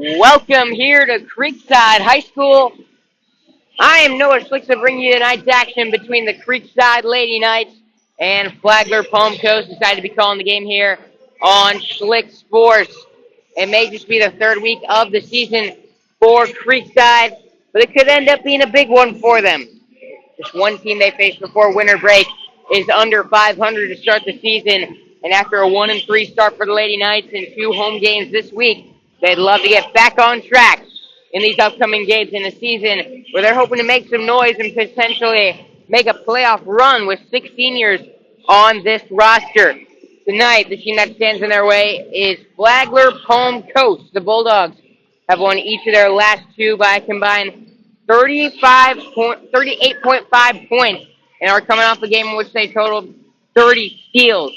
Welcome here to Creekside High School. I am Noah Schlick to bring you tonight's action between the Creekside Lady Knights and Flagler Palm Coast. Decided to be calling the game here on Schlick Sports. It may just be the third week of the season for Creekside, but it could end up being a big one for them. Just one team they face before winter break is under 500 to start the season, and after a 1-3 start for the Lady Knights and two home games this week, they'd love to get back on track in these upcoming games in the season where they're hoping to make some noise and potentially make a playoff run with six seniors on this roster. Tonight, the team that stands in their way is Flagler Palm Coast. The Bulldogs have won each of their last two by a combined 38.5 points and are coming off a game in which they totaled 30 steals.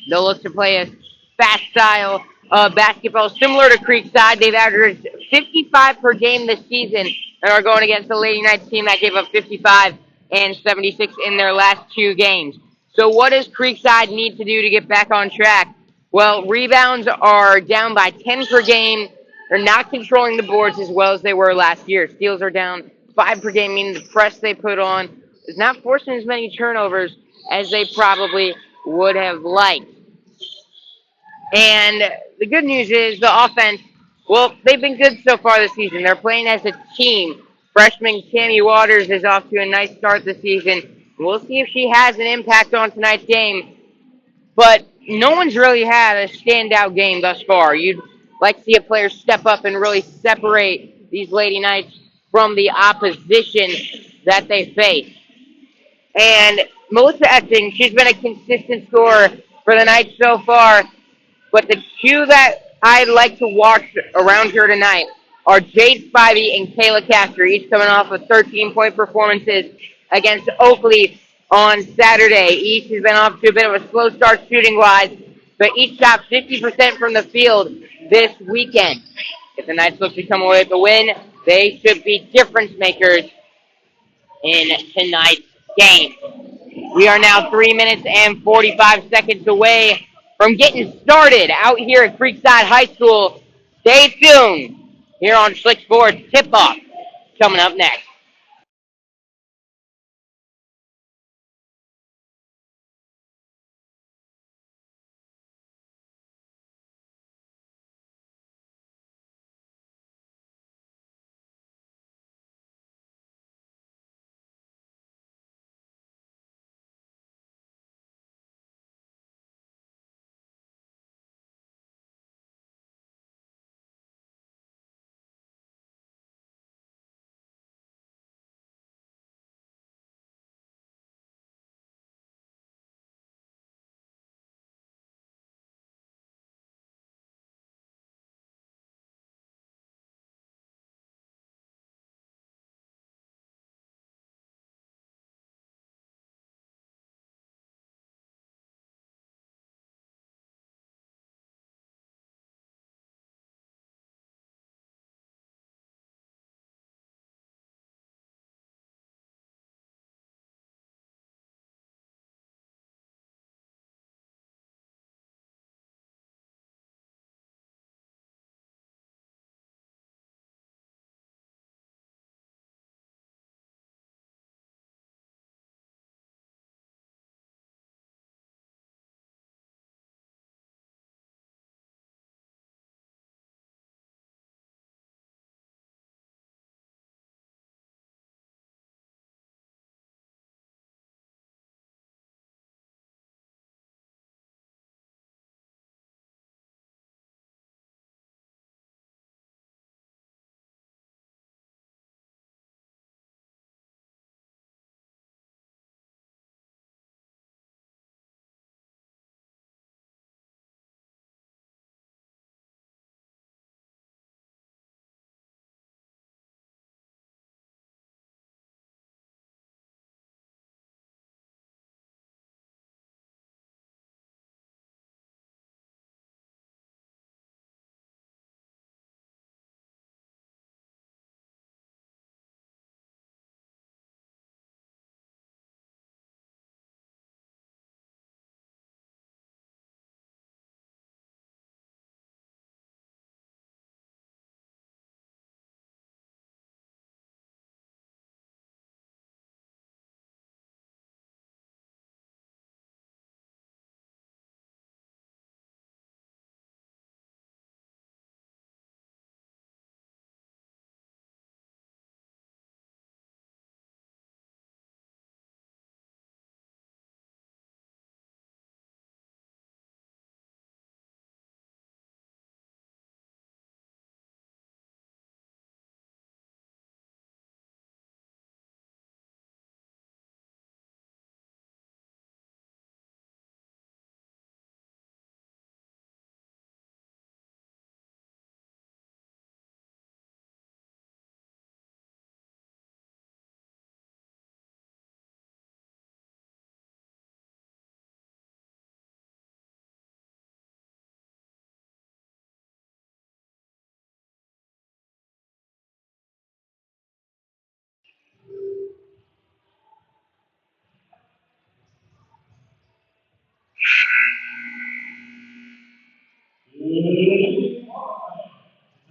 They'll look to play a fast style of basketball similar to Creekside. They've averaged 55 per game this season and are going against the Lady Knights team that gave up 55 and 76 in their last two games. So what does Creekside need to do to get back on track? Well, rebounds are down by 10 per game. They're not controlling the boards as well as they were last year. Steals are down 5 per game, meaning the press they put on is not forcing as many turnovers as they probably would have liked. And the good news is the offense, well, they've been good so far this season. They're playing as a team. Freshman Tammy Waters is off to a nice start this season. We'll see if she has an impact on tonight's game. But no one's really had a standout game thus far. You'd like to see a player step up and really separate these Lady Knights from the opposition that they face. And Melissa Etting, she's been a consistent scorer for the Knights so far. But the two that I'd like to watch around here tonight are Jade Spivey and Kayla Castro, each coming off of 13-point performances against Oakley on Saturday. Each has been off to a bit of a slow start shooting-wise, but each shot 50% from the field this weekend. If the Knights look to come away with a win, they should be difference makers in tonight's game. We are now 3 minutes and 45 seconds away from getting started out here at Creekside High School. Stay tuned here on Schlick Sports Tip-Off coming up next.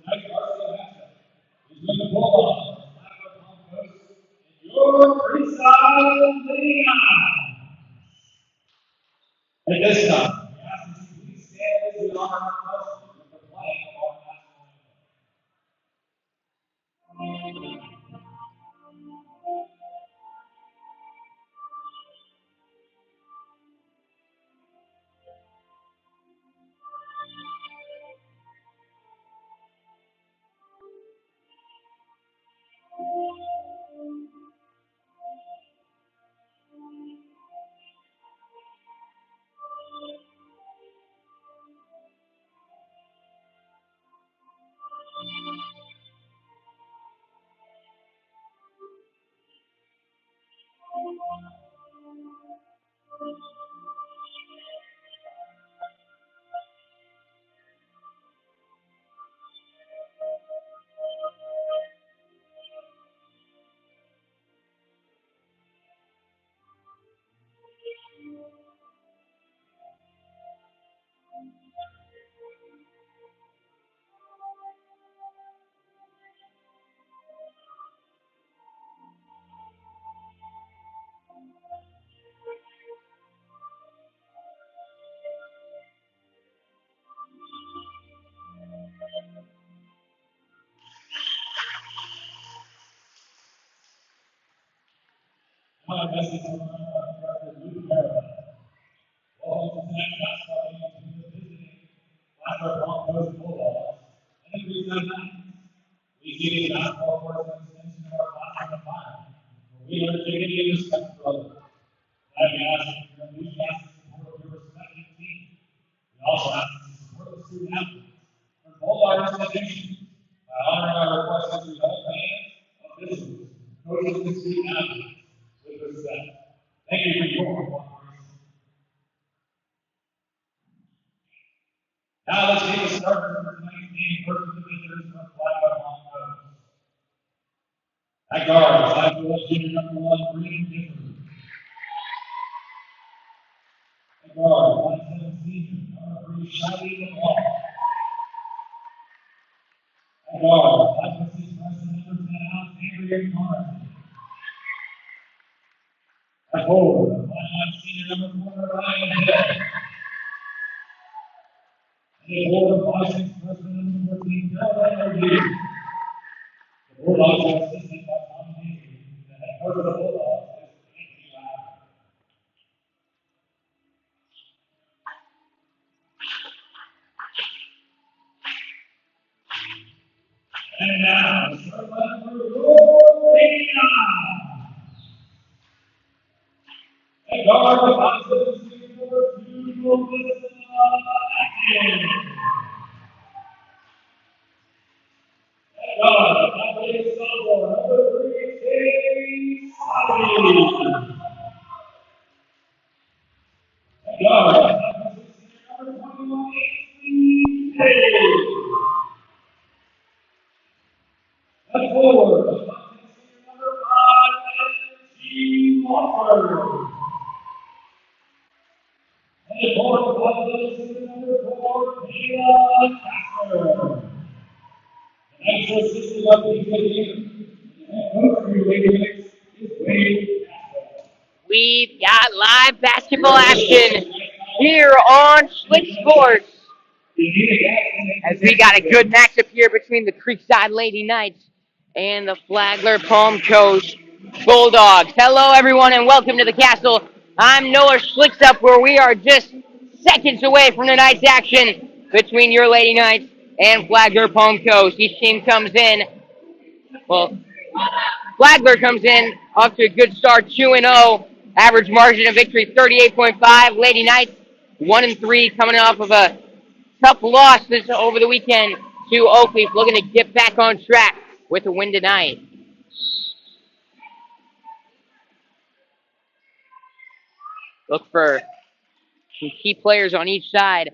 Tonight's varsity matchup between the Bulldogs of Flagler Palm Coast and your Creekside Lady Knights. At this time, we ask that you please stand as we honor our customers with the playing of our national Now, message from our director, Luke Barrett. Welcome to tonight's basketball game between the visiting Flagler Palm Coast Bulldogs and the Creekside Ladies. We see the basketball court as an extension of our classroom environment, where we learn dignity and respect for others. That we ask your enthusiastic support of your respective team. We also ask you to support the student athletes from both our institutions by honoring our request that we hold fans, officials, coaches, and student athletes with respect. Thank you for your cooperation. Now let's get the starters for tonight's game versus the visitors from Flagler Palm Coast. At guard, Flagler junior number 1, Green Gifford. At guard, 1-7 senior, number 3, Shadi LeBlanc. At guard, 5'6" freshman, number 10, Alexandria Carson. At forward, 5'9" senior, number 4, Ryan Hill. And forward, 5'6" freshman, number 14, Carolina Reed. The Bulldogs are assisted by Tom Henry. The head coach of the Bulldogs is Anthony Ladder. And now, start line for your Lady Knights. At guard, the 5'7" senior, number 2, Melissa Atkins. At guard, the 5'8" sophomore, number 3, Katie Sabi. At guard, the 5'6" senior, number 21, Ainsley Hayes. At forward, the 5'6" senior, number 5, G. Walker. And at forward, the 5'11" senior, number 4, Kayla Casper. Thanks for assisting us in the game. And coach for your Lady Knights is Wade Casper. We've got live basketball action here on Schlick Sports. As we got a good matchup here between the Creekside Lady Knights and the Flagler Palm Coast Bulldogs. Hello, everyone, and welcome to the castle. I'm Noah Schlicksup, where we are just seconds away from tonight's action between your Lady Knights and Flagler Palm Coast. Each team comes in, well, Flagler comes in off to a good start, 2-0. Average margin of victory, 38.5. Lady Knights, 1-3, coming off of a tough loss over the weekend to Oakleaf, looking to get back on track with a win tonight. Look for some key players on each side.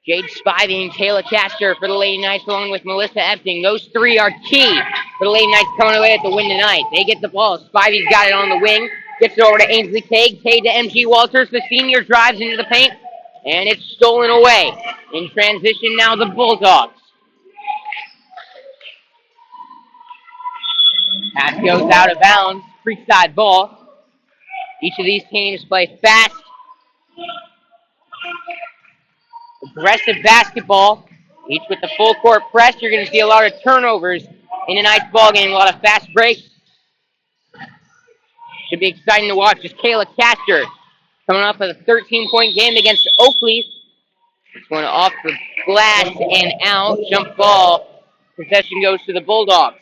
Jade Spivey and Kayla Castor for the Lady Knights, along with Melissa Epting. Those three are key for the Lady Knights coming away at the win tonight. They get the ball. Spivey's got it on the wing. Gets it over to Ainsley Cade. Cade to MG Walters. The senior drives into the paint. And it's stolen away. In transition now, the Bulldogs. Pass goes out of bounds. Creekside ball. Each of these teams play fast, aggressive basketball. Each with the full court press. You're going to see a lot of turnovers in tonight's ball game. A lot of fast breaks. Should be exciting to watch. As Kayla Castor coming off of a 13-point game against Oakley. It's going off the glass and out. Jump ball. Possession goes to the Bulldogs.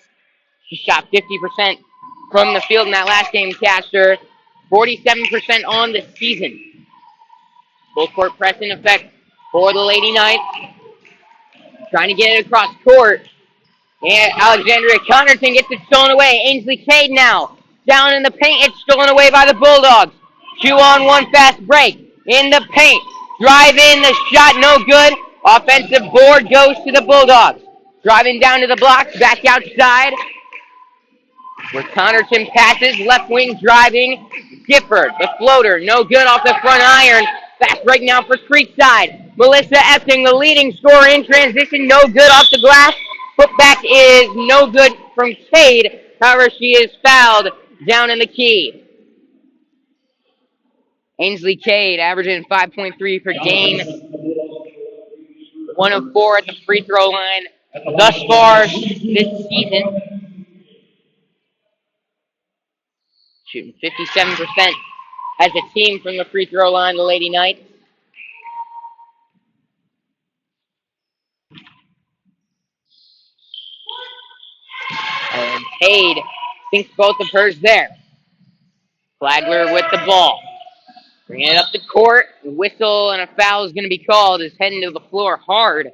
She shot 50% from the field in that last game, Castor. 47% on the season. Full court press in effect for the Lady Knights. Trying to get it across court. And Alexandria Connerton gets it stolen away. Ainsley Cade now. Down in the paint. It's stolen away by the Bulldogs. 2-on-1 fast break. In the paint. Drive in. The shot no good. Offensive board goes to the Bulldogs. Driving down to the blocks. Back outside. Where Connerton passes. Left wing driving. Gifford. The floater. No good off the front iron. Fast break now for Creekside. Melissa Effing, the leading scorer in transition. No good off the glass. Putback is no good from Cade. However, she is fouled down in the key. Ainsley Cade averaging 5.3 per game. 1 of 4 at the free throw line thus far this season. Shooting 57% as a team from the free throw line, the Lady Knights. And Cade sinks both of hers there. Flagler with the ball. Bringing it up the court. A whistle and a foul is going to be called. Is heading to the floor hard.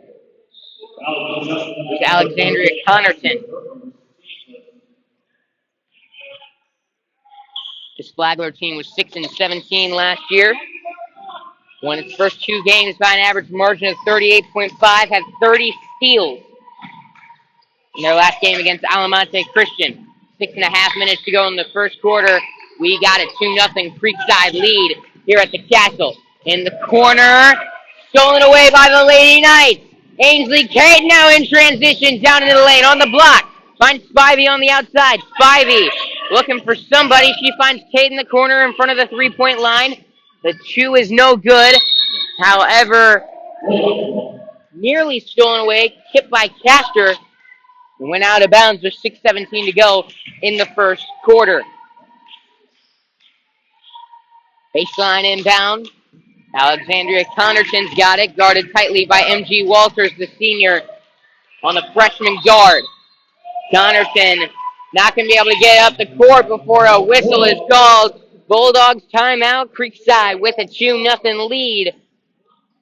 It's Alexandria Connerton. This Flagler team was 6-17 last year. Won its first 2 games by an average margin of 38.5. Had 30 steals in their last game against Alamonte Christian. 6.5 minutes to go in the first quarter. We got a 2-0 Creekside lead here at the Castle. In the corner, stolen away by the Lady Knights. Ainsley Cade now in transition down into the lane on the block. Finds Spivey on the outside. Spivey looking for somebody. She finds Cade in the corner in front of the three-point line. The 2 is no good. However, nearly stolen away. Tipped by Castor. Went out of bounds with 6:17 to go in the first quarter. Baseline inbound. Alexandria Connerton's got it, guarded tightly by M.G. Walters, the senior, on the freshman guard. Connerton not going to be able to get up the court before a whistle is called. Bulldogs timeout. Creekside with a 2-0 lead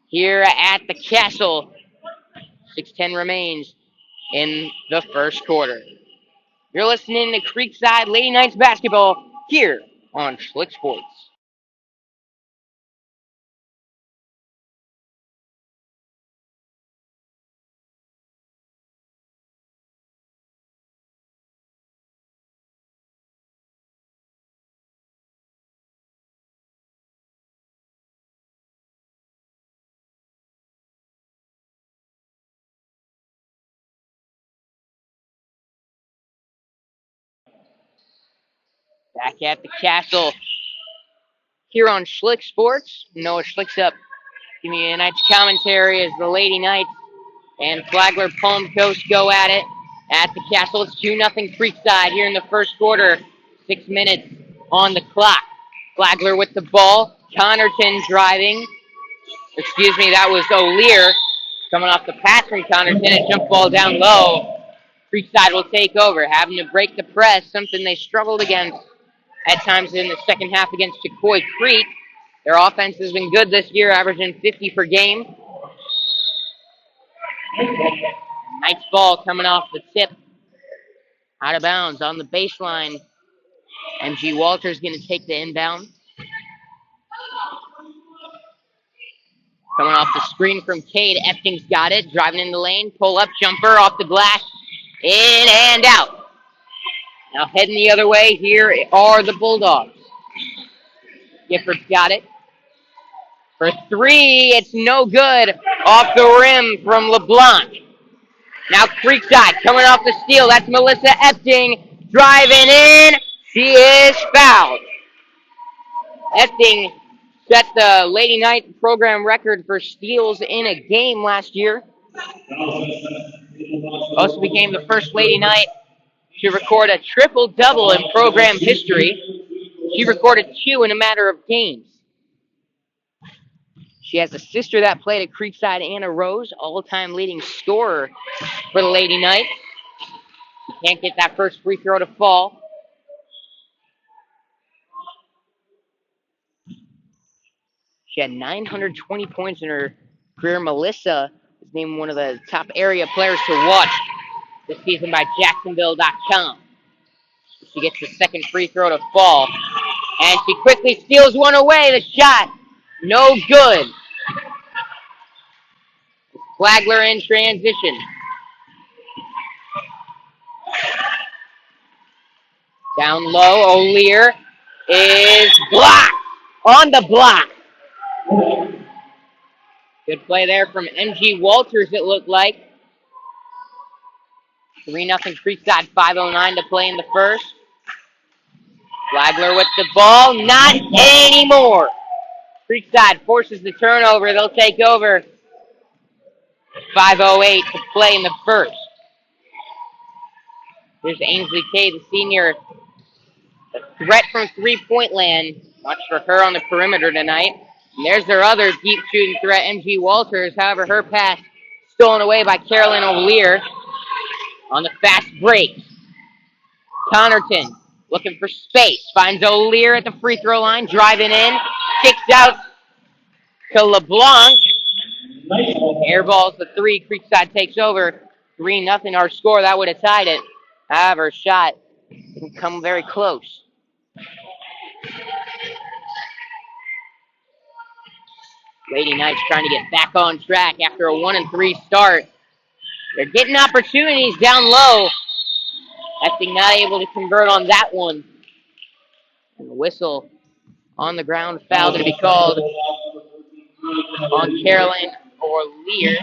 here at the Castle. 6:10 remains in the first quarter. You're listening to Creekside Lady Knights basketball here on Schlick Sports. Back at the Castle here on Schlick Sports. Noah Schlick's up. Give me a night's commentary as the Lady Knights and Flagler Palm Coast go at it at the Castle. It's 2-0 Creekside here in the first quarter. 6 minutes on the clock. Flagler with the ball. Connerton driving. Excuse me, that was O'Lear coming off the pass from Connerton. A jump ball down low. Creekside will take over, having to break the press, something they struggled against at times in the second half against Chacoy Creek. Their offense has been good this year, averaging 50 per game. Nice ball coming off the tip. Out of bounds on the baseline. MG Walters going to take the inbound. Coming off the screen from Cade. Efting's got it. Driving in the lane. Pull-up jumper off the glass. In and out. Now heading the other way, here are the Bulldogs. Gifford's got it. For three, it's no good. Off the rim from LeBlanc. Now Creekside coming off the steal. That's Melissa Epting driving in. She is fouled. Epting set the Lady Knight program record for steals in a game last year. Also became the first Lady Knight to record a triple-double in program history. She recorded 2 in a matter of games. She has a sister that played at Creekside, Anna Rose, all-time leading scorer for the Lady Knights. She can't get that first free throw to fall. She had 920 points in her career. Melissa is named one of the top area players to watch this season by Jacksonville.com. She gets the second free throw to fall. And she quickly steals one away. The shot, no good. Flagler in transition. Down low, O'Lear is blocked. On the block. Good play there from MG Walters, it looked like. 3-0 Creekside, 5:09 to play in the first. Flagler with the ball, not anymore. Creekside forces the turnover. They'll take over. 5:08 to play in the first. There's Ainsley Kay, the senior. A threat from three-point land. Watch for her on the perimeter tonight. And there's their other deep shooting threat, MG Walters. However, her pass stolen away by Carolyn O'Lear on the fast break. Connerton looking for space. Finds O'Lear at the free throw line. Driving in. Kicks out to LeBlanc. Airballs the three. Creekside takes over. 3-0 our score. That would have tied it. However, shot didn't come very close. Lady Knights trying to get back on track after a 1-3 start. They're getting opportunities down low. Epting not able to convert on that one. And the whistle on the ground, foul to be called on Carolyn O'Lear.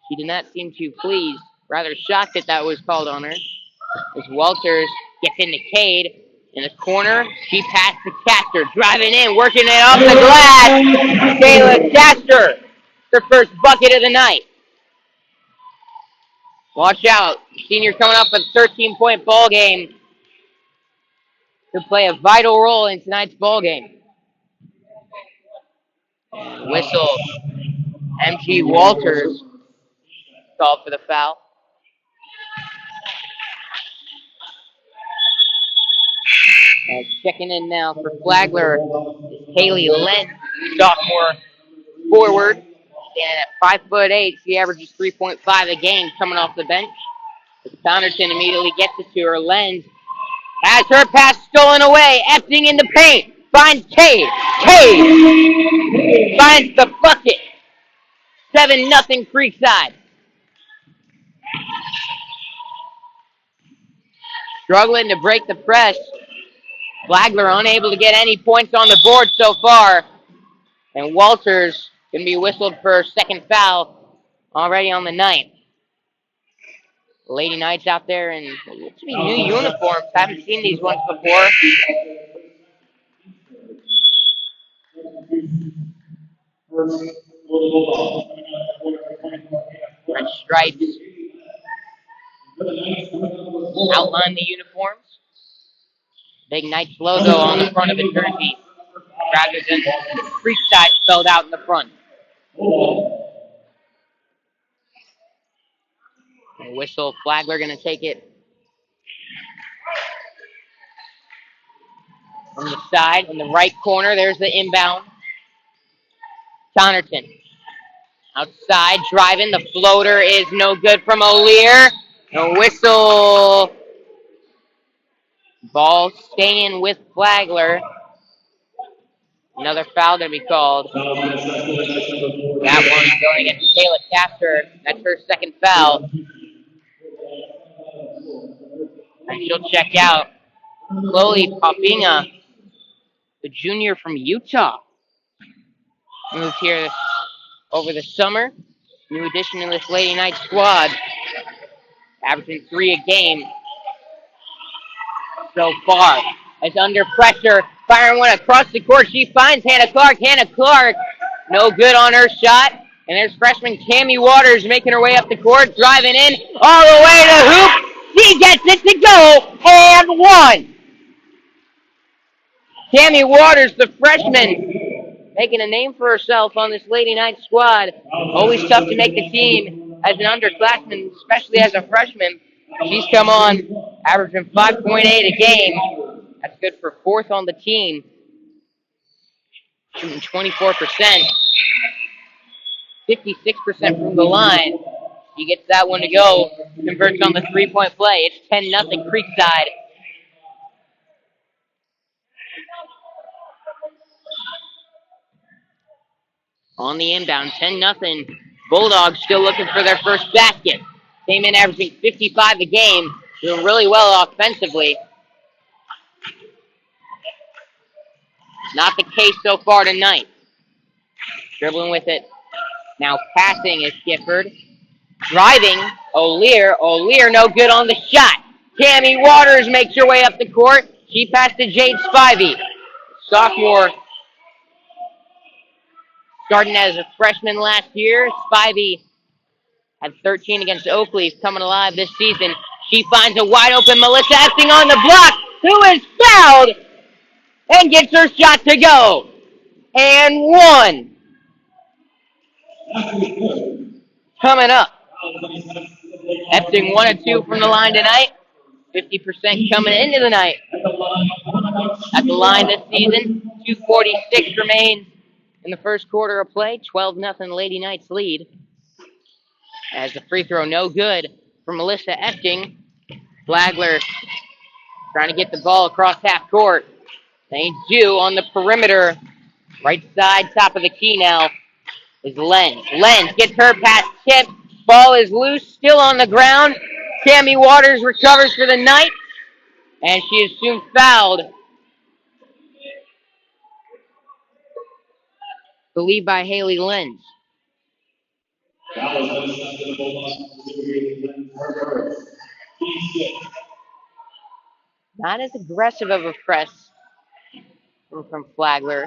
She did not seem too pleased, rather shocked that was called on her. As Walters gets into Cade in the corner, she passed to Castor, driving in, working it off the glass. Kayla Castor, her first bucket of the night. Watch out, senior coming up with a 13-point ball game to play a vital role in tonight's ball game. Whistle, MG Walters called for the foul. Checking in now for Flagler is Haley Lent, sophomore forward. Standing at 5'8", she averages 3.5 a game coming off the bench. As Connerton immediately gets it to her. Lenz has her pass stolen away. Epting in the paint. Finds Cade. Cade finds the bucket. 7-0 Creekside. Struggling to break the press. Flagler unable to get any points on the board so far. And Walters going to be whistled for a second foul already on the night. Lady Knights out there in what to be new uniforms. Haven't seen these ones before. Red stripes outline the uniforms. Big Knights logo on the front of the jersey rather than Creekside spelled out in the front. And whistle, Flagler going to take it from the side in the right corner. There's the inbound. Connerton outside, driving. The floater is no good from O'Lear. A whistle. Ball staying with Flagler. Another foul to be called. That one's going against Kayla Castor. That's her second foul. And she'll check out. Chloe Popinga the junior from Utah. Moved here over the summer. New addition to this Lady Knights squad. Averaging 3 a game so far. It's under pressure. Firing one across the court. She finds Hannah Clark. Hannah Clark, no good on her shot. And there's freshman Tammy Waters making her way up the court, driving in all the way to the hoop. She gets it to go, and one. Tammy Waters, the freshman, making a name for herself on this Lady Knights squad. Always tough to make the team as an underclassman, especially as a freshman. She's come on, averaging 5.8 a game. That's good for 4th on the team. Shooting 24%. 56% from the line. He gets that one to go. Converts on the 3-point play. It's 10-0 Creekside. On the inbound, 10-0. Bulldogs still looking for their first basket. Came in averaging 55 a game. Doing really well offensively. Not the case so far tonight. Dribbling with it. Now passing is Gifford. Driving, O'Lear. O'Lear no good on the shot. Tammy Waters makes her way up the court. She passed to Jade Spivey. Sophomore, starting as a freshman last year. Spivey had 13 against Oakley, coming alive this season. She finds a wide open Melissa Epting on the block, who is fouled and gets her shot to go. And one. Coming up. Epting 1 of 2 from the line tonight. 50% coming into the night. At the line this season, 2:46 remains in the first quarter of play. 12-0 Lady Knights lead. As the free throw no good for Melissa Epting. Flagler trying to get the ball across half court. They do on the perimeter. Right side, top of the key now is Lenz. Lenz gets her pass tipped. Ball is loose, still on the ground. Tammy Waters recovers for the night. And she is soon fouled. Believed by Haley Lenz. Not as aggressive of a press from Flagler.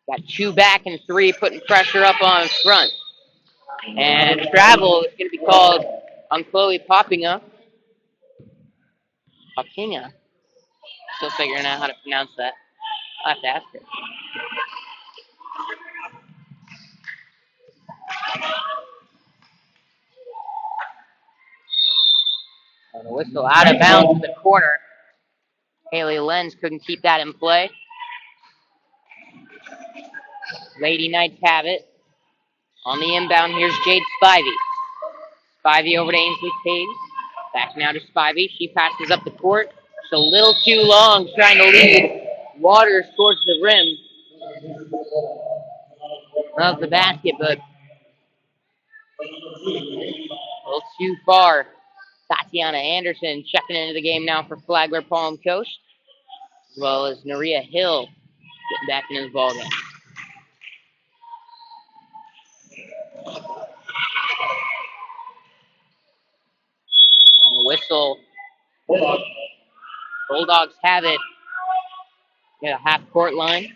Got 2 back and 3, putting pressure up on front. And travel is going to be called on Chloe Popinga. Popinga. Still figuring out how to pronounce that. I'll have to ask her. And the whistle out of bounds in the corner. Haley Lenz couldn't keep that in play. Lady Knights have it. On the inbound, here's Jade Spivey. Spivey over to Ainsley Page. Back now to Spivey. She passes up the court. It's a little too long, trying to lead Waters towards the rim of the basket, but a little too far. Tatiana Anderson checking into the game now for Flagler Palm Coast, as well as Naria Hill getting back into the ballgame. And the whistle. Bulldogs have it at a half-court line.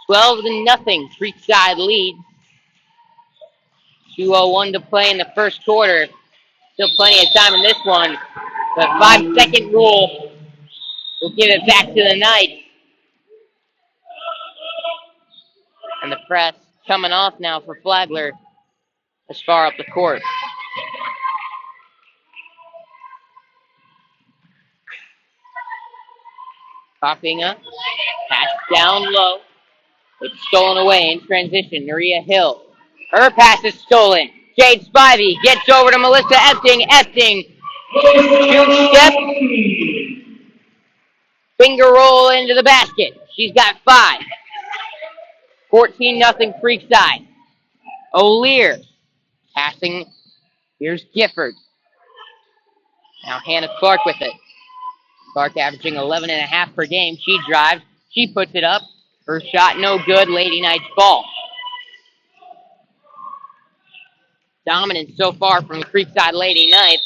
12-0, Creekside lead. 2:01 to play in the first quarter. Still plenty of time in this one. The 5-second rule will give it back to the Knights. And the press coming off now for Flagler as far up the court. Popinga, pass down low. It's stolen away in transition. Naria Hill. Her pass is stolen. Jade Spivey gets over to Melissa Epting. Epting, 2-step. Finger roll into the basket. She's got 5. 14-0 Creekside. O'Lear passing. Here's Gifford. Now Hannah Clark with it. Clark averaging 11.5 per game. She drives. She puts it up. Her shot no good. Lady Knights ball. Dominant so far from the Creekside Lady Knights.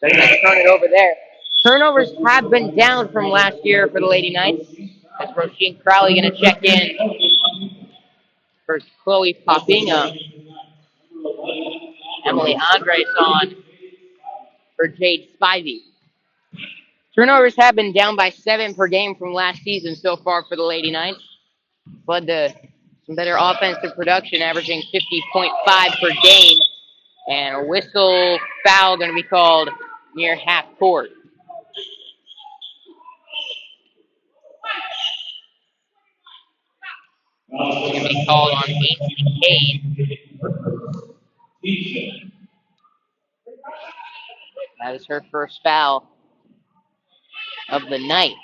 They're going to turn it over there. Turnovers have been down from last year for the Lady Knights. That's Roisin Crowley going to check in for Chloe Popinga. Emily Andres on for Jade Spivey. Turnovers have been down by 7 per game from last season so far for the Lady Knights. Led to some better offensive production, averaging 50.5 per game. And a whistle foul going to be called near half court. It's going to be called on Ainsley Kane. That is her first foul of the night.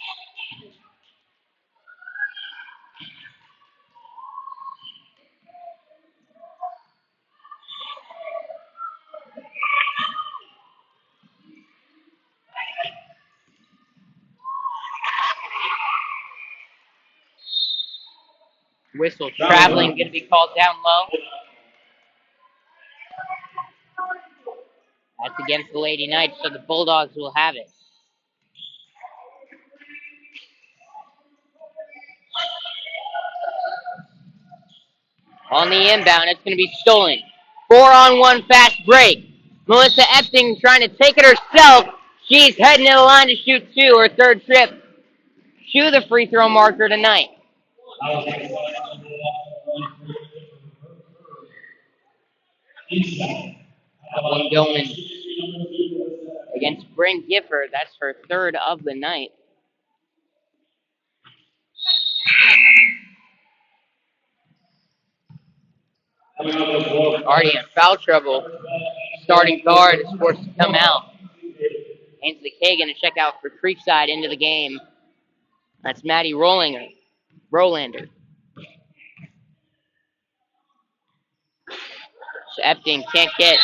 Whistle traveling, going to be called down low. That's against the Lady Knights, so the Bulldogs will have it. On the inbound, it's going to be stolen. 4-on-1 fast break. Melissa Epting trying to take it herself. She's heading to the line to shoot two, her third trip to the free throw marker tonight. That one going against Bryn Gifford. That's her third of the night. Already in foul trouble. Starting guard is forced to come out. Ainsley Kagan to check out for Creekside into the game. That's Maddie Rolander. So Epting can't get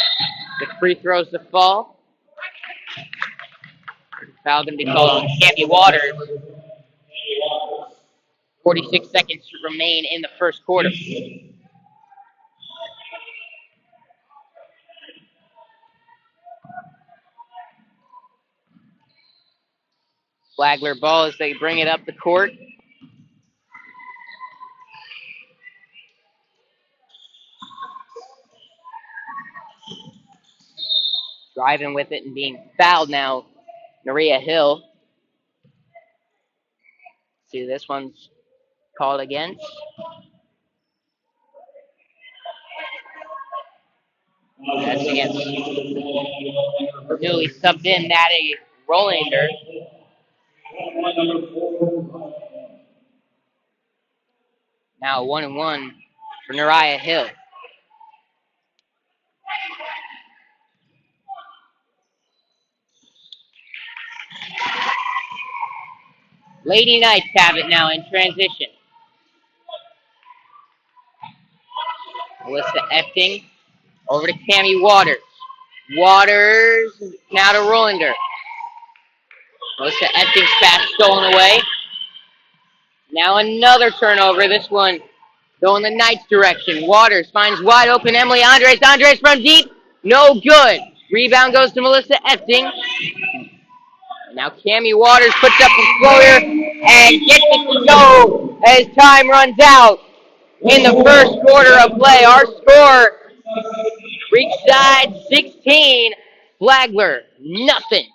the free throws to fall. Foul going to be called on Cammy Waters. 46 seconds remain in the first quarter. Flagler ball as they bring it up the court. Driving with it and being fouled now, Maria Hill. See, this one's called against. That's against newly subbed in Maddie Rolander. Now 1-1 for Nariah Hill. Lady Knights have it now in transition. Melissa Epting over to Cammy Waters. Waters now to Rolander. Melissa Epting's pass stolen away. Now another turnover. This one going the Knights direction. Waters finds wide open Emily Andres. Andres from deep. No good. Rebound goes to Melissa Epting. Now Cammy Waters puts up a floater and gets it to go as time runs out in the first quarter of play. Our score, Creekside 16, Flagler nothing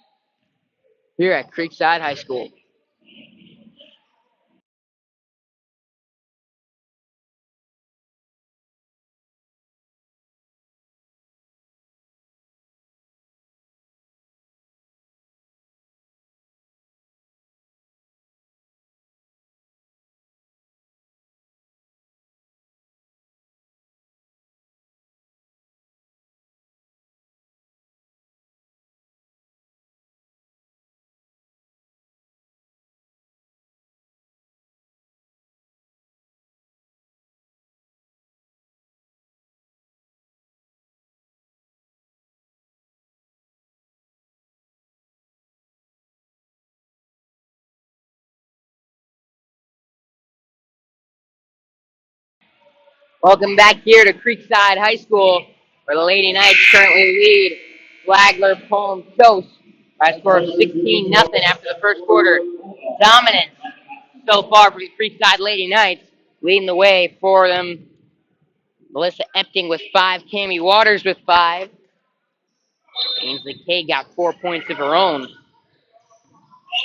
here at Creekside High School. Welcome back here to Creekside High School, where the Lady Knights currently lead Flagler Palm Coast by a score of 16-0 after the first quarter. Dominance so far from the Creekside Lady Knights, leading the way for them. Melissa Epting with 5, Cammie Waters with 5. Ainsley Kay got 4 points of her own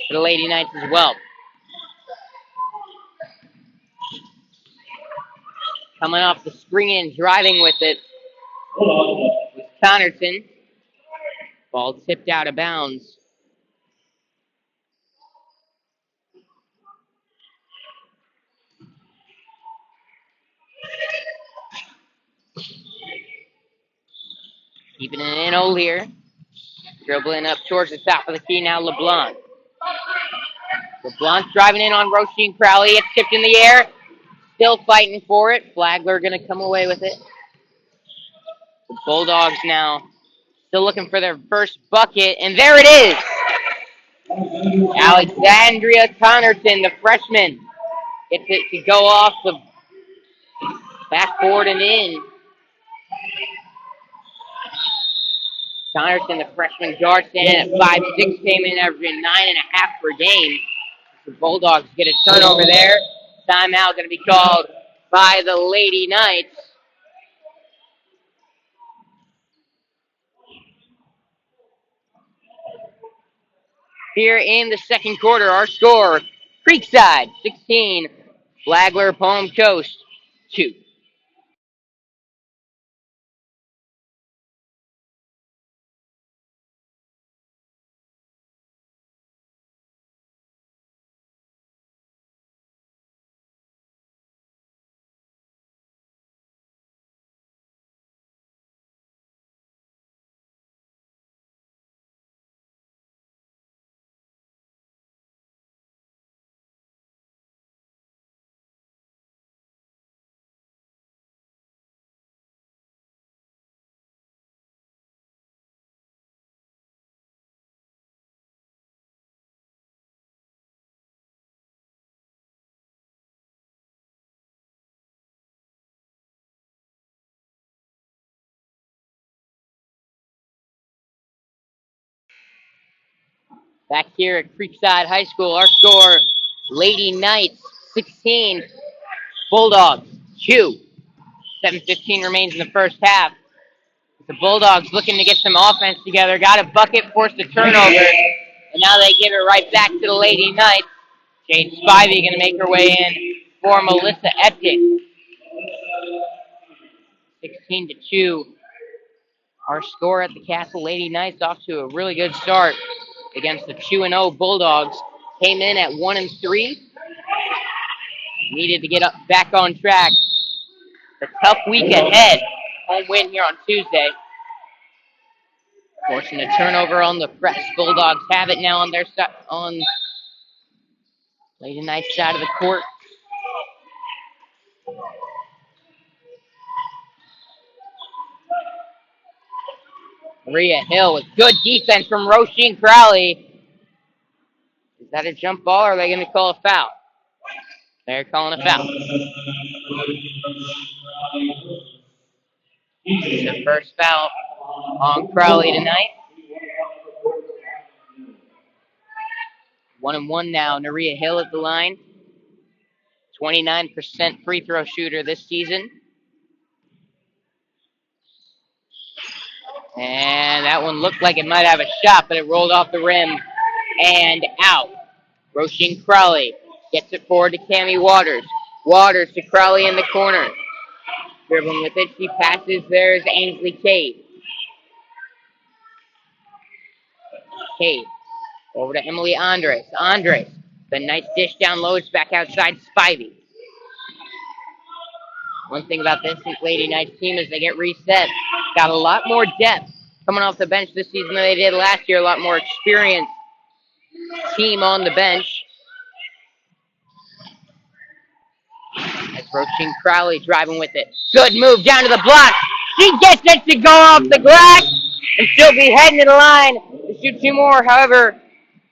for the Lady Knights as well. Coming off the screen and driving with it was Connerton. Ball tipped out of bounds. Keeping it in O'Lear. Dribbling up towards the top of the key now, LeBlanc. LeBlanc's driving in on Roisin Crowley. It's tipped in the air. Still fighting for it. Flagler going to come away with it. The Bulldogs now still looking for their first bucket, and there it is. Alexandria Connerton, the freshman, gets it to go off the backboard and in. Connerton, the freshman guard, standing at 5'6", came in averaging 9.5 per game. The Bulldogs get a turnover there. Timeout going to be called by the Lady Knights. Here in the second quarter, our score, Creekside 16, Flagler Palm Coast 2. Back here at Creekside High School, our score, Lady Knights 16, Bulldogs 2. 7:15 remains in the first half. The Bulldogs looking to get some offense together. Got a bucket, forced a turnover, and now they give it right back to the Lady Knights. Jade Spivey going to make her way in for Melissa Epting. 16-2. Our score at the Castle Lady Knights off to a really good start against the 2-0 Bulldogs. Came in at 1-3. Needed to get back on track. A tough week ahead. Home win here on Tuesday. Forcing a turnover on the press. Bulldogs have it now on their side, on Lady Knights side of the court. Maria Hill with good defense from Roisin Crowley. Is that a jump ball or are they going to call a foul? They're calling a foul. It's the first foul on Crowley tonight. 1-1 now. Maria Hill at the line. 29% free throw shooter this season. And that one looked like it might have a shot, but it rolled off the rim and out. Roisin Crowley gets it forward to Cammie Waters. Waters to Crowley in the corner. Dribbling with it, she passes. There's Ainsley Cade. Cade over to Emily Andres. Andres, the nice dish down low. It's back outside Spivey. One thing about this Lady Knights team is they get reset. Got a lot more depth coming off the bench this season than they did last year. A lot more experienced team on the bench. As Roisin Crowley driving with it. Good move down to the block. She gets it to go off the glass, and she'll be heading to the line to shoot 2 more. However,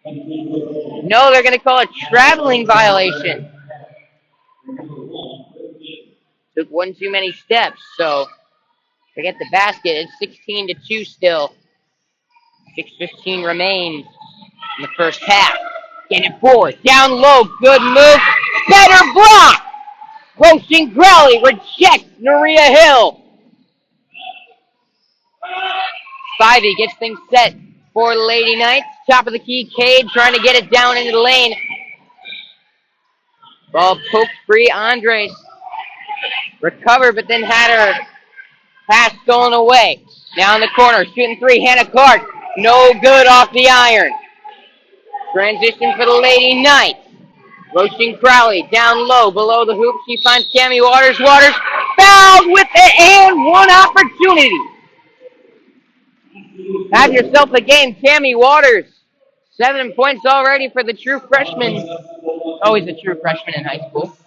no, they're going to call a traveling violation. Took one too many steps, so they get the basket. It's 16-2 still. 6:15 remains in the first half. Get it forward, down low, good move, better block! Roasting Crowley rejects Naria Hill. Spivey gets things set for the Lady Knights. Top of the key, Cade trying to get it down into the lane. Ball poked free, Andres recovered, but then had her pass stolen away. Now in the corner, shooting three, Hannah Clark. No good off the iron. Transition for the Lady Knights. Roasting Crowley down low, below the hoop. She finds Tammy Waters. Waters fouled with the and one opportunity. Have yourself a game, Tammy Waters. 7 points already for the true freshman. Always a true freshman in high school.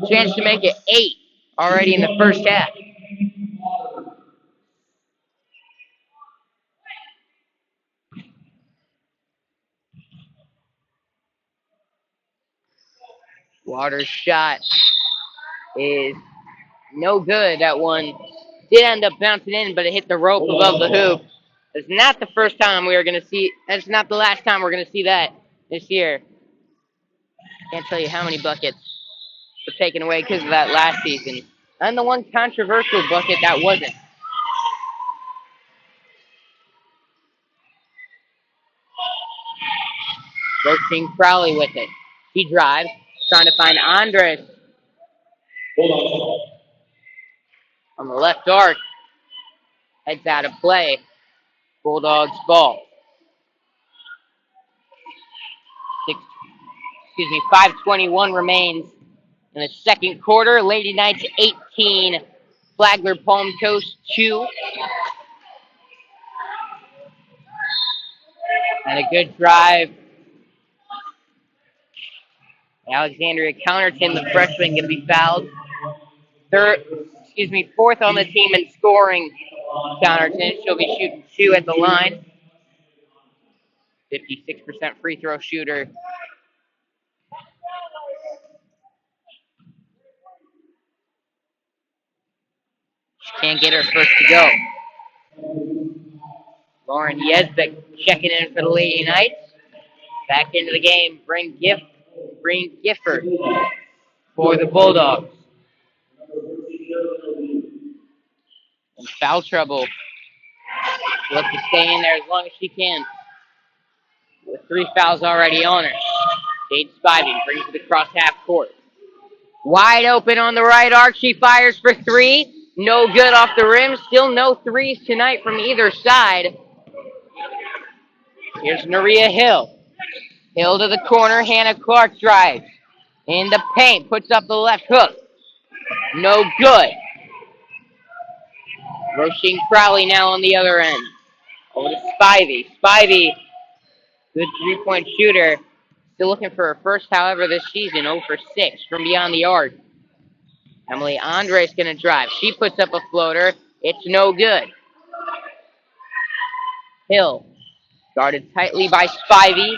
Chance to make it 8 already in the first half. Waters' shot is no good. That one did end up bouncing in, but it hit the rope above the hoop. It's not the first time we are going to see. That's not the last time we're going to see that this year. Can't tell you how many buckets were taken away because of that last season. And the one controversial bucket that wasn't. Roaching Crowley with it. He drives, trying to find Andres on the left arc. Heads out of play. Bulldogs ball. 5:21 remains in the second quarter. Lady Knights 18, Flagler Palm Coast 2. And a good drive. Alexandria Counterton, the freshman, going to be fouled. Fourth on the team in scoring. Counterton, she'll be shooting 2 at the line. 56% free throw shooter. She can't get her first to go. Lauren Yesbeck checking in for the Lady Knights. Back into the game, bring Gifford for the Bulldogs. In foul trouble. Look to stay in there as long as she can. With 3 fouls already on her. Jade Spivey brings it across half court. Wide open on the right arc. She fires for 3. No good off the rim. Still no threes tonight from either side. Here's Naria Hill. Hill to the corner. Hannah Clark drives. In the paint. Puts up the left hook. No good. Roisin Crowley now on the other end. Over to Spivey. Spivey, good three-point shooter. Still looking for her first, however, this season. 0 for 6 from beyond the arc. Emily Andres going to drive. She puts up a floater. It's no good. Hill, guarded tightly by Spivey.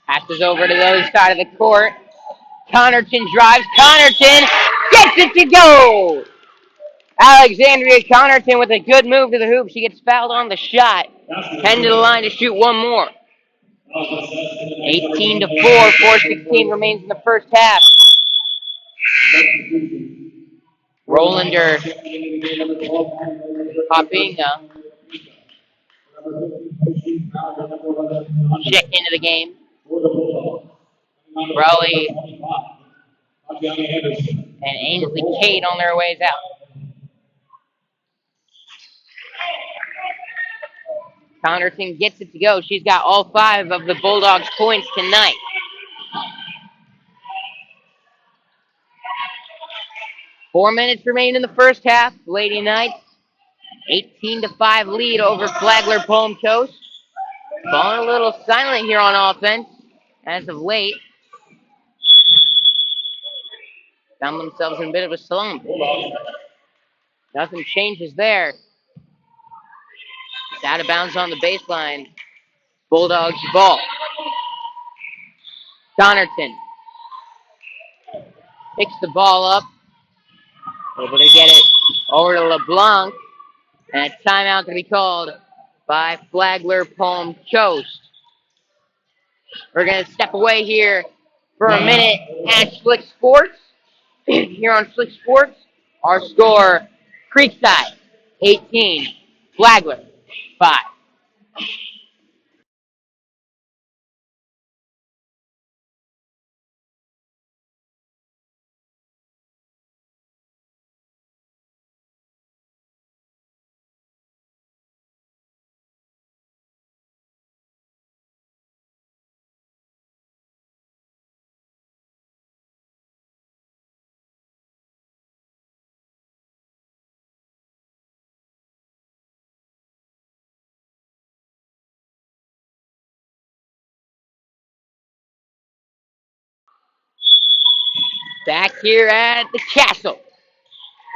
Passes over to the other side of the court. Connerton drives. Connerton gets it to go! Alexandria Connerton with a good move to the hoop. She gets fouled on the shot. 10 to the line to shoot one more. 18-4. 4:16 remains in the first half. Rolander Papinga check into the game. Rowley and Ainsley Cade on their ways out. Connerton gets it to go. She's got all 5 of the Bulldogs' points tonight. Four minutes remain in the first half. Lady Knights, 18-5 lead over Flagler Palm Coast. Falling a little silent here on offense as of late. Found themselves in a bit of a slump. Nothing changes there. It's out of bounds on the baseline. Bulldogs ball. Connerton Picks the ball up, able to get it over to LeBlanc, and a timeout to be called by Flagler Palm Coast. We're going to step away here for a minute at Schlick Sports. Here on Schlick Sports, our score, Creekside 18, Flagler 5. Back here at the Castle,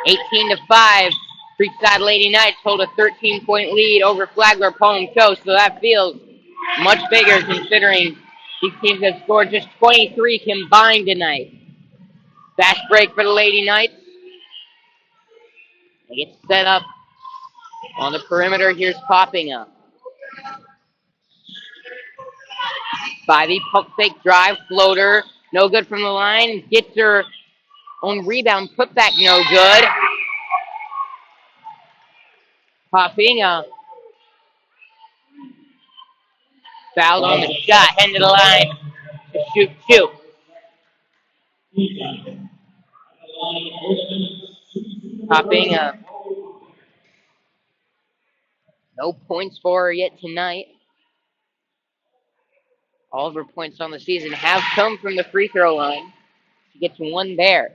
18-5. Creekside Lady Knights hold a 13-point lead over Flagler Palm Coast, so that feels much bigger considering these teams have scored just 23 combined tonight. Fast break for the Lady Knights. They get set up on the perimeter. Here's popping up. Spivey, pump fake drive, floater, no good from the line. Gets her own rebound, put back, no good. Popping up. Fouled on the shot, heading to the line to shoot two. Popping up. No points for her yet tonight. All of her points on the season have come from the free throw line. She gets one there.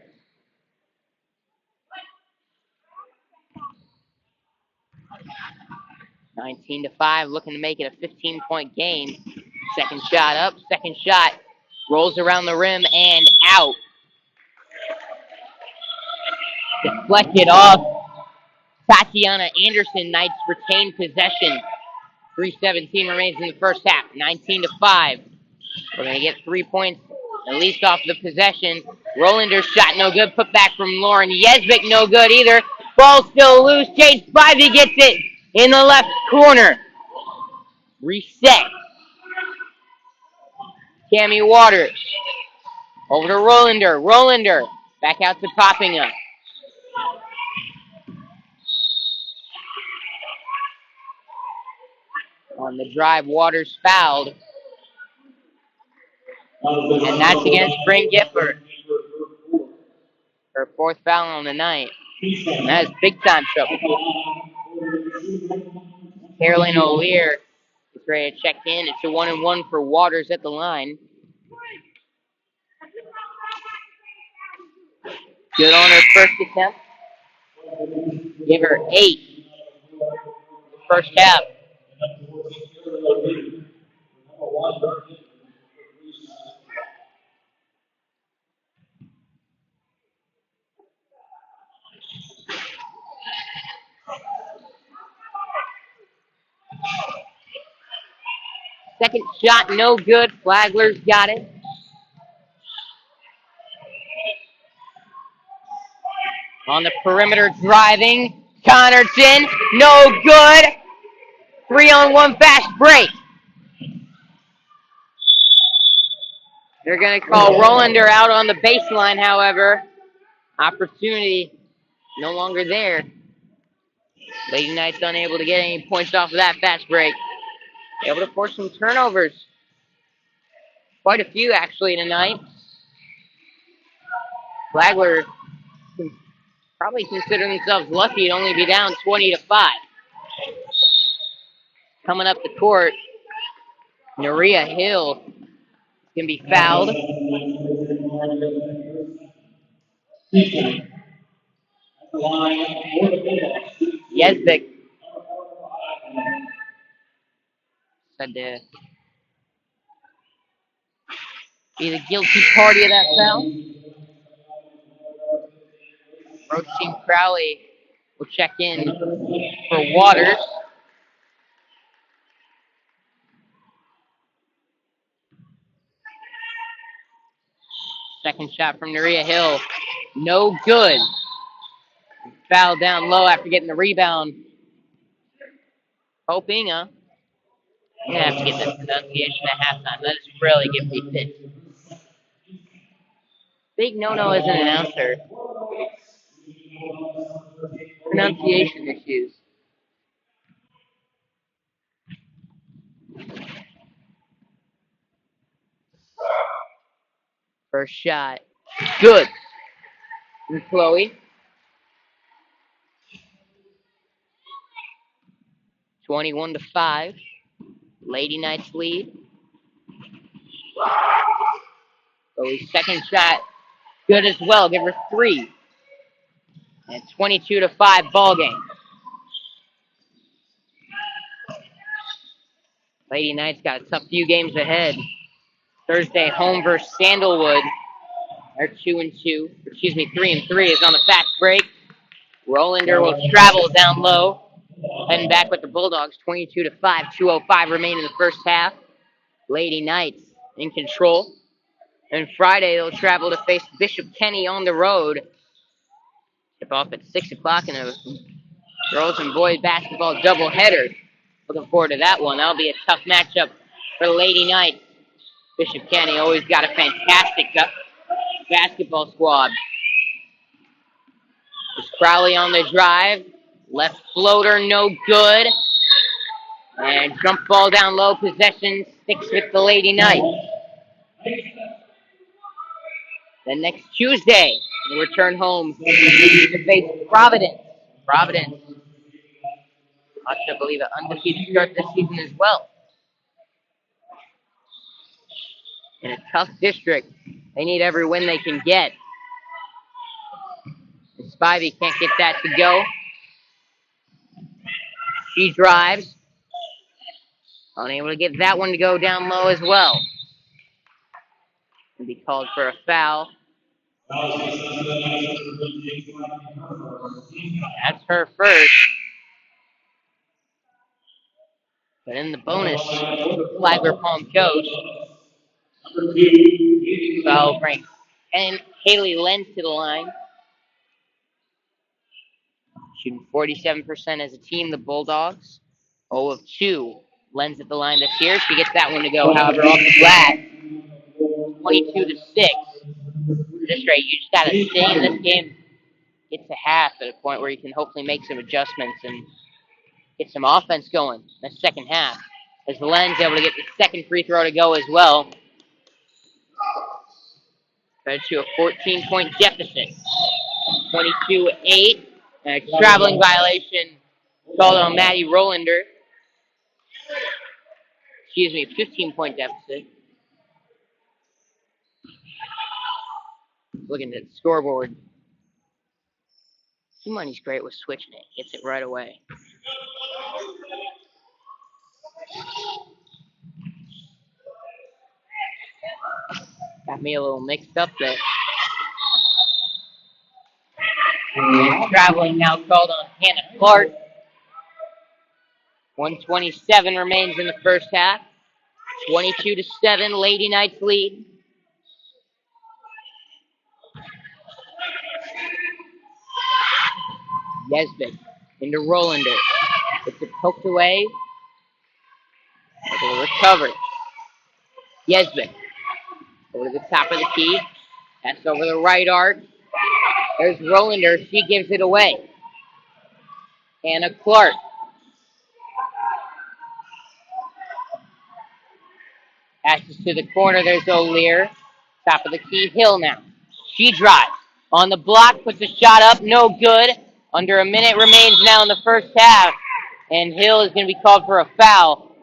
19-5, looking to make it a 15-point game. Second shot up, second shot. Rolls around the rim and out. Deflected off. Tatiana Anderson, Knights retain possession. 3:17 remains in the first half. 19-5. We're going to get 3 points at least off the possession. Rollinder's shot no good. Put back from Lauren Yesvik no good either. Ball still loose. Chase Spivey gets it in the left corner. Reset. Tammy Waters. Over to Rollander. Rollander back out to popping up. On the drive, Waters fouled. And that's against Spring Gifford. Her fourth foul on the night. And that is big time trouble. Caroline O'Lear is ready to check in. It's a 1-and-1 for Waters at the line. Good on her first attempt. Give her 8. First half. Second shot, no good. Flagler's got it. On the perimeter driving. Connerton, no good. 3-on-1 fast break. They're going to call Rollander out on the baseline, however. Opportunity no longer there. Lady Knights unable to get any points off of that fast break. Able to force some turnovers. Quite a few, actually, tonight. Flagler can probably consider themselves lucky to only be down 20-5. Coming up the court, Naria Hill is going to be fouled. Yesvik said to be the guilty party of that foul. Roach Team Crowley will check in for Waters. Second shot from Maria Hill. No good. Foul down low after getting the rebound. Hoping, huh? I'm going to have to get that pronunciation at halftime. That is really getting me pissed. Big no-no as an announcer. Pronunciation issues. First shot. Good. From Chloe. 21-5. Lady Knights lead. Chloe's second shot. Good as well. Give her 3. And 22-5 ball game. Lady Knights got a tough few games ahead. Thursday home versus Sandalwood. They're 2-2. Excuse me, 3-3 is on the fast break. Rollander will travel down low. Heading back with the Bulldogs, 22-5. 2:05 remain in the first half. Lady Knights in control. And Friday they'll travel to face Bishop Kenny on the road. Tip off at 6 o'clock in a girls and boys basketball doubleheader. Looking forward to that one. That'll be a tough matchup for Lady Knights. Bishop Kenny always got a fantastic basketball squad. It's Crowley on the drive. Left floater, no good. And jump ball down low. Possession sticks with the Lady Knights. Then next Tuesday, we'll return home to face Providence. Providence must have believe an undefeated start this season as well. In a tough district, they need every win they can get. And Spivey can't get that to go. She drives. Unable to get that one to go down low as well. Can be called for a foul. That's her first. But in the bonus, Flagler Palm Coast. Foul brings and Haley Lenz to the line. Shooting 47% as a team, the Bulldogs. 0 of 2. Lenz at the line this year. She gets that one to go, however, off the glass. 22-6. This rate, you just got to stay in this game. Get to half at a point where you can hopefully make some adjustments and get some offense going in the second half. As Lenz able to get the second free throw to go as well. Fed to a 14-point deficit. 22-8. A traveling violation called on Maddie Rollander. Excuse me, 15-point deficit. Looking at the scoreboard. Money's great with switching it. Gets it right away. Got me a little mixed up there. Traveling now called on Hannah Clark. 127 remains in the first half. 22-7, Lady Knights lead. Yesvik into Rollander. It's poked away. Able to recover. Yesvik over to the top of the key. That's over the right arc. There's Rollander. She gives it away. Hannah Clark. Passes to the corner. There's O'Lear. Top of the key. Hill now. She drives. On the block. Puts a shot up. No good. Under a minute remains now in the first half. And Hill is going to be called for a foul.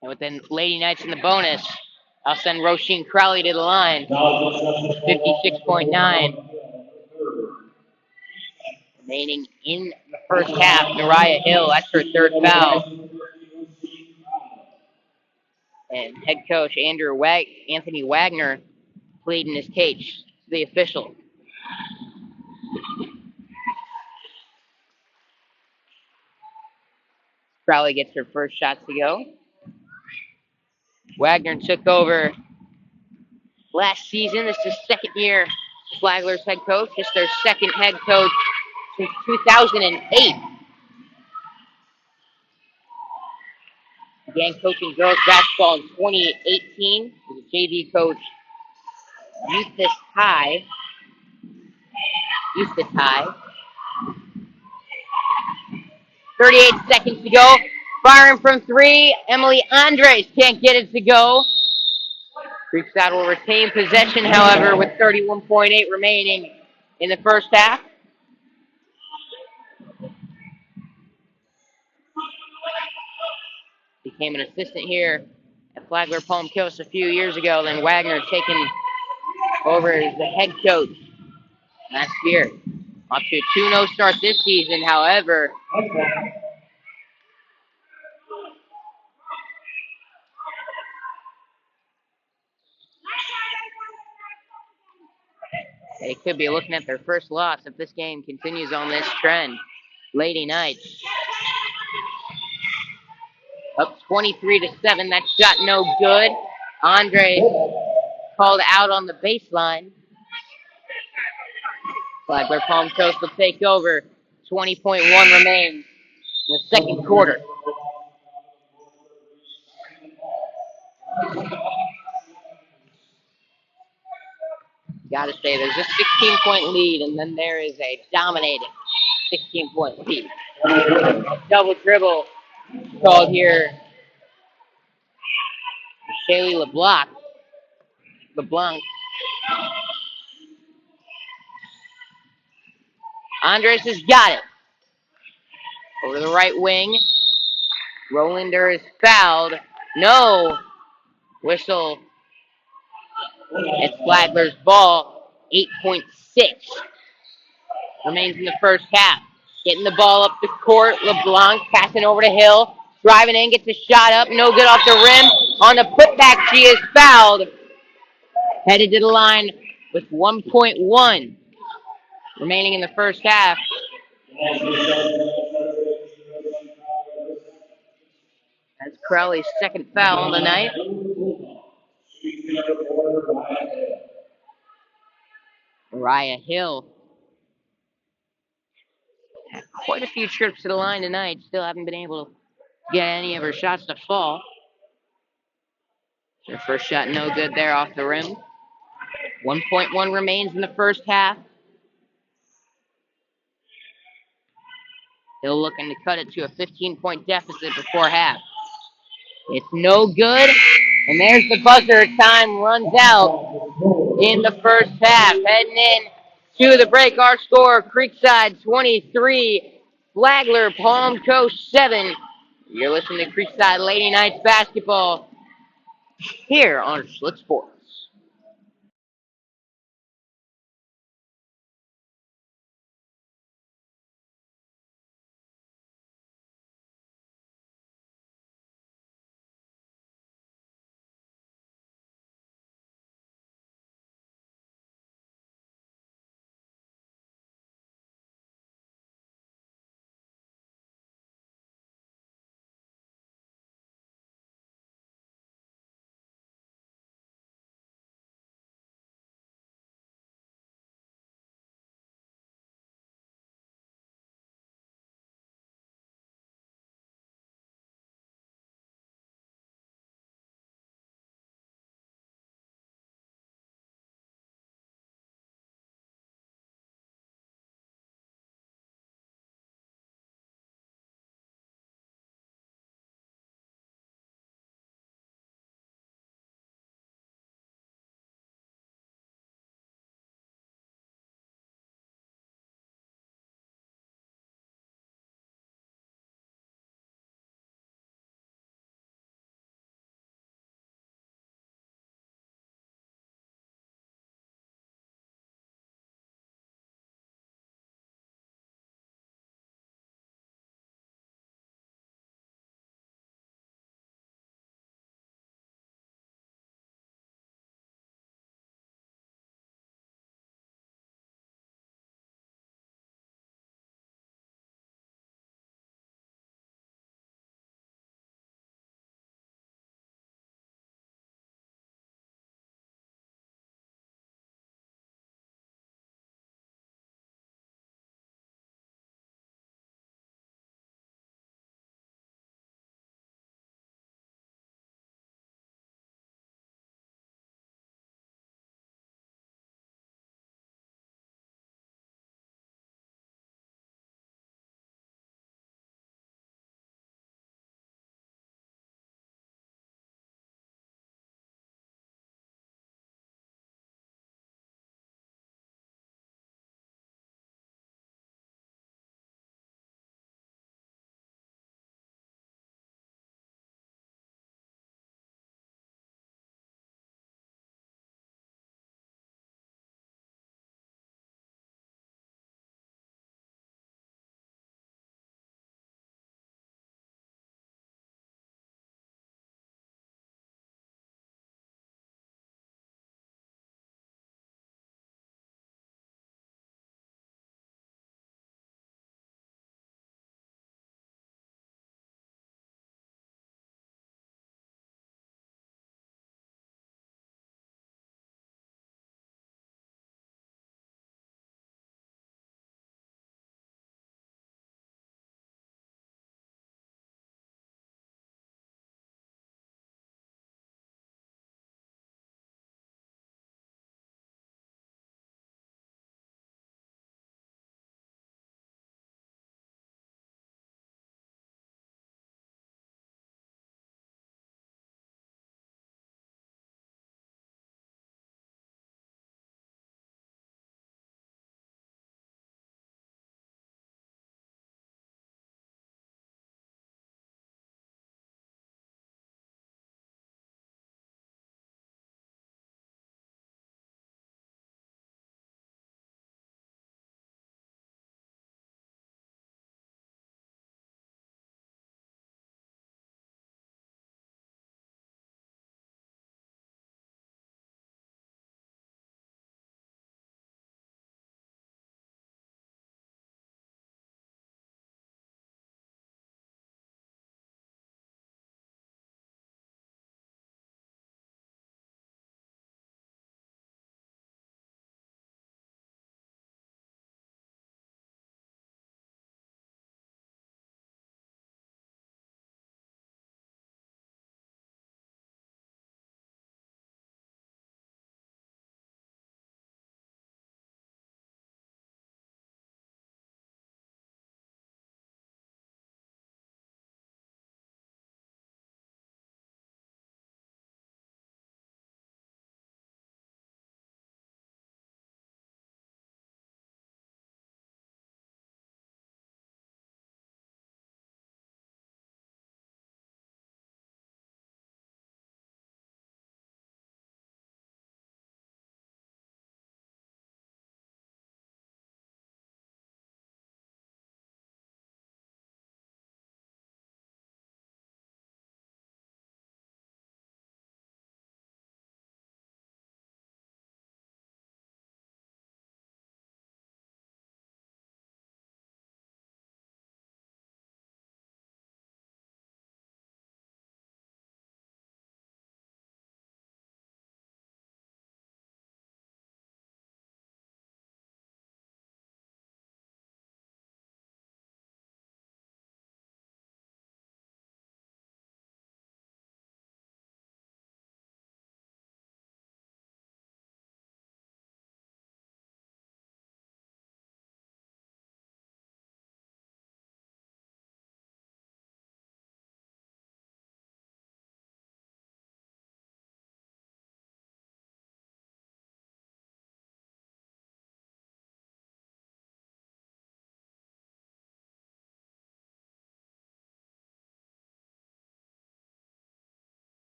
And with the Lady Knights in the bonus, I'll send Roisin Crowley to the line. 56.9. Remaining in the first half, Nariah Hill, that's her third foul. And head coach Anthony Wagner pleading his case to the official. Crowley gets her first shot to go. Wagner took over last season. This is second year Flagler's head coach. It's their second head coach since 2008. Began coaching girls basketball in 2018. Was a JV coach, Eustis High. 38 seconds to go. Firing from three. Emily Andres can't get it to go. Creekside will retain possession, however, with 31.8 remaining in the first half. Became an assistant here at Flagler Palm Coast a few years ago. Then Wagner taken over as the head coach last year. Up to a 2-0 start this season, however. They could be looking at their first loss if this game continues on this trend. Lady Knights up 23-7. That shot no good. Andre called out on the baseline. Flagler Palm Coast will take over. 20.1 remains in the second quarter. Gotta say, there's a 16-point lead, and then there is a dominating 16-point lead. Double dribble called here. Shaylee LeBlanc. Andres has got it. Over the right wing. Rolander is fouled. No. Whistle. It's Flagler's ball. 8.6 remains in the first half. Getting the ball up the court. LeBlanc passing over to Hill. Driving in, gets a shot up. No good off the rim. On the putback, she is fouled. Headed to the line with 1.1 remaining in the first half. That's Crowley's second foul on the night. Mariah Hill had quite a few trips to the line tonight. Still haven't been able to get any of her shots to fall. Her first shot no good there off the rim. 1.1 remains in the first half. Hill looking to cut it to a 15-point deficit before half. It's no good. And there's the buzzer. Time runs out in the first half. Heading in to the break. Our score, Creekside 23, Flagler Palm Coast 7. You're listening to Creekside Lady Knights basketball here on Schlick Sports.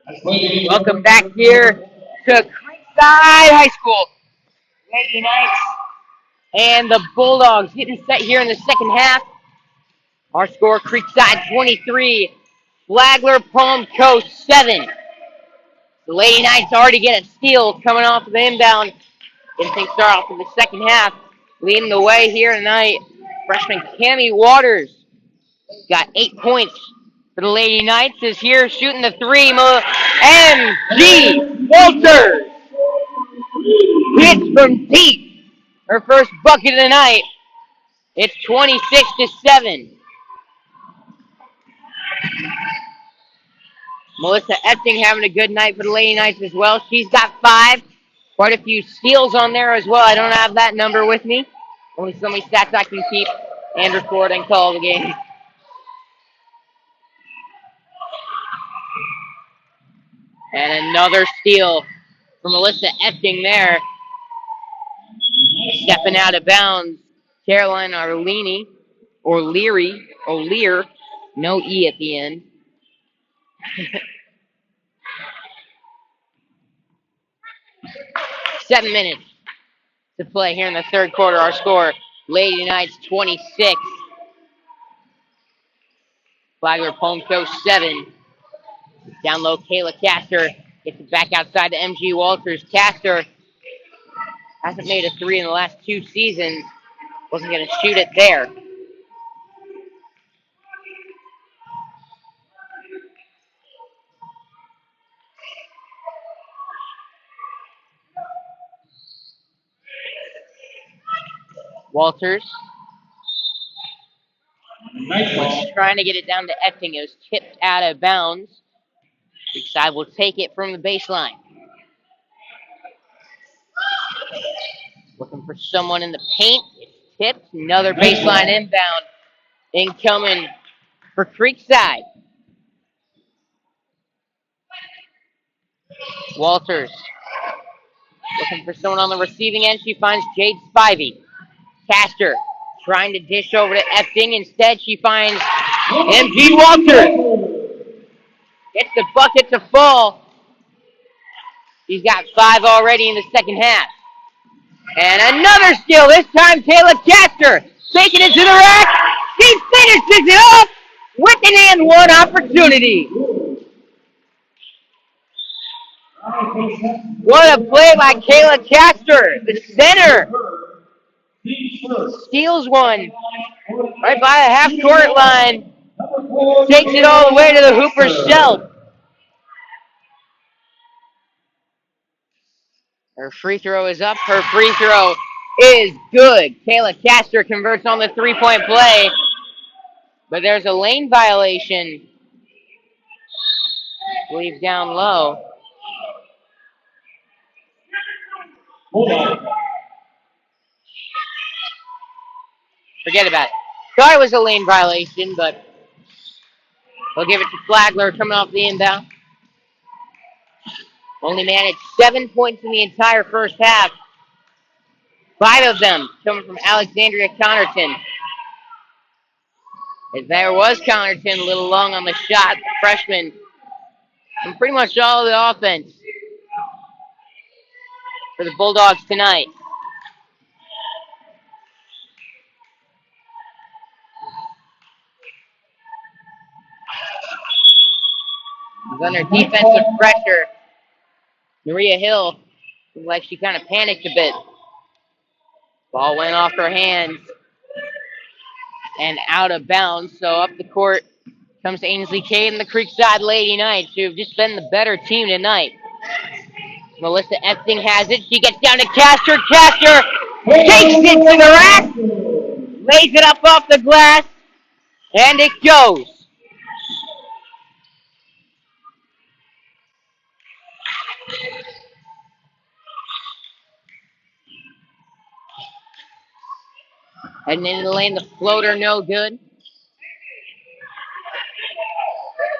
Welcome back here to Creekside High School. Lady Knights and the Bulldogs getting set here in the second half. Our score, Creekside 23, Flagler Palm Coast 7. The Lady Knights already get a steal coming off of the inbound. Getting things started off in the second half. Leading the way here tonight, freshman Cammie Waters got 8 points for the Lady Knights. Is here shooting the three. MG Walters hits from deep. Her first bucket of the night. It's 26-7. Melissa Etting having a good night for the Lady Knights as well. She's got 5. Quite a few steals on there as well. I don't have that number with me. Only so many stats I can keep and record and call the game. And another steal for Melissa Etting there. Stepping out of bounds, Caroline Arlini, or Leary, or Lear, no E at the end. 7 minutes to play here in the third quarter. Our score, Lady Knights 26, Flagler Palm Coast 7. Down low, Kayla Castor gets it back outside to MG Walters. Castor hasn't made a 3 in the last 2 seasons. Wasn't going to shoot it there. Walters was trying to get it down to Etting. It was tipped out of bounds. Creekside will take it from the baseline. Looking for someone in the paint. It's tipped. Another baseline inbound. Incoming for Creekside. Walters looking for someone on the receiving end. She finds Jade Spivey. Castor trying to dish over to Etting. Instead, she finds MG Walters. Gets the bucket to fall. She's got 5 already in the second half. And another steal. This time, Kayla Castor taking it to the rack. She finishes it off with an and one opportunity. What a play by Kayla Castor, the center. Steals one right by the half-court line. Takes it all the way to the Hooper's shelf. Her free throw is up. Her free throw is good. Kayla Castor converts on the three-point play. But there's a lane violation. I believe down low. Forget about it. Thought it was a lane violation, but we'll give it to Flagler coming off the inbound. Only managed 7 points in the entire first half. 5 of them coming from Alexandria Connerton. As there was Connerton a little long on the shot, the freshman, and pretty much all of the offense for the Bulldogs tonight. Under defensive pressure, Maria Hill looked like she kind of panicked a bit. Ball went off her hands and out of bounds. So up the court comes Ainsley Cade and the Creekside Lady Knights, who have just been the better team tonight. Melissa Etting has it. She gets down to Castor. Castor takes it to the rack, lays it up off the glass, and it goes. Heading into the lane, the floater no good.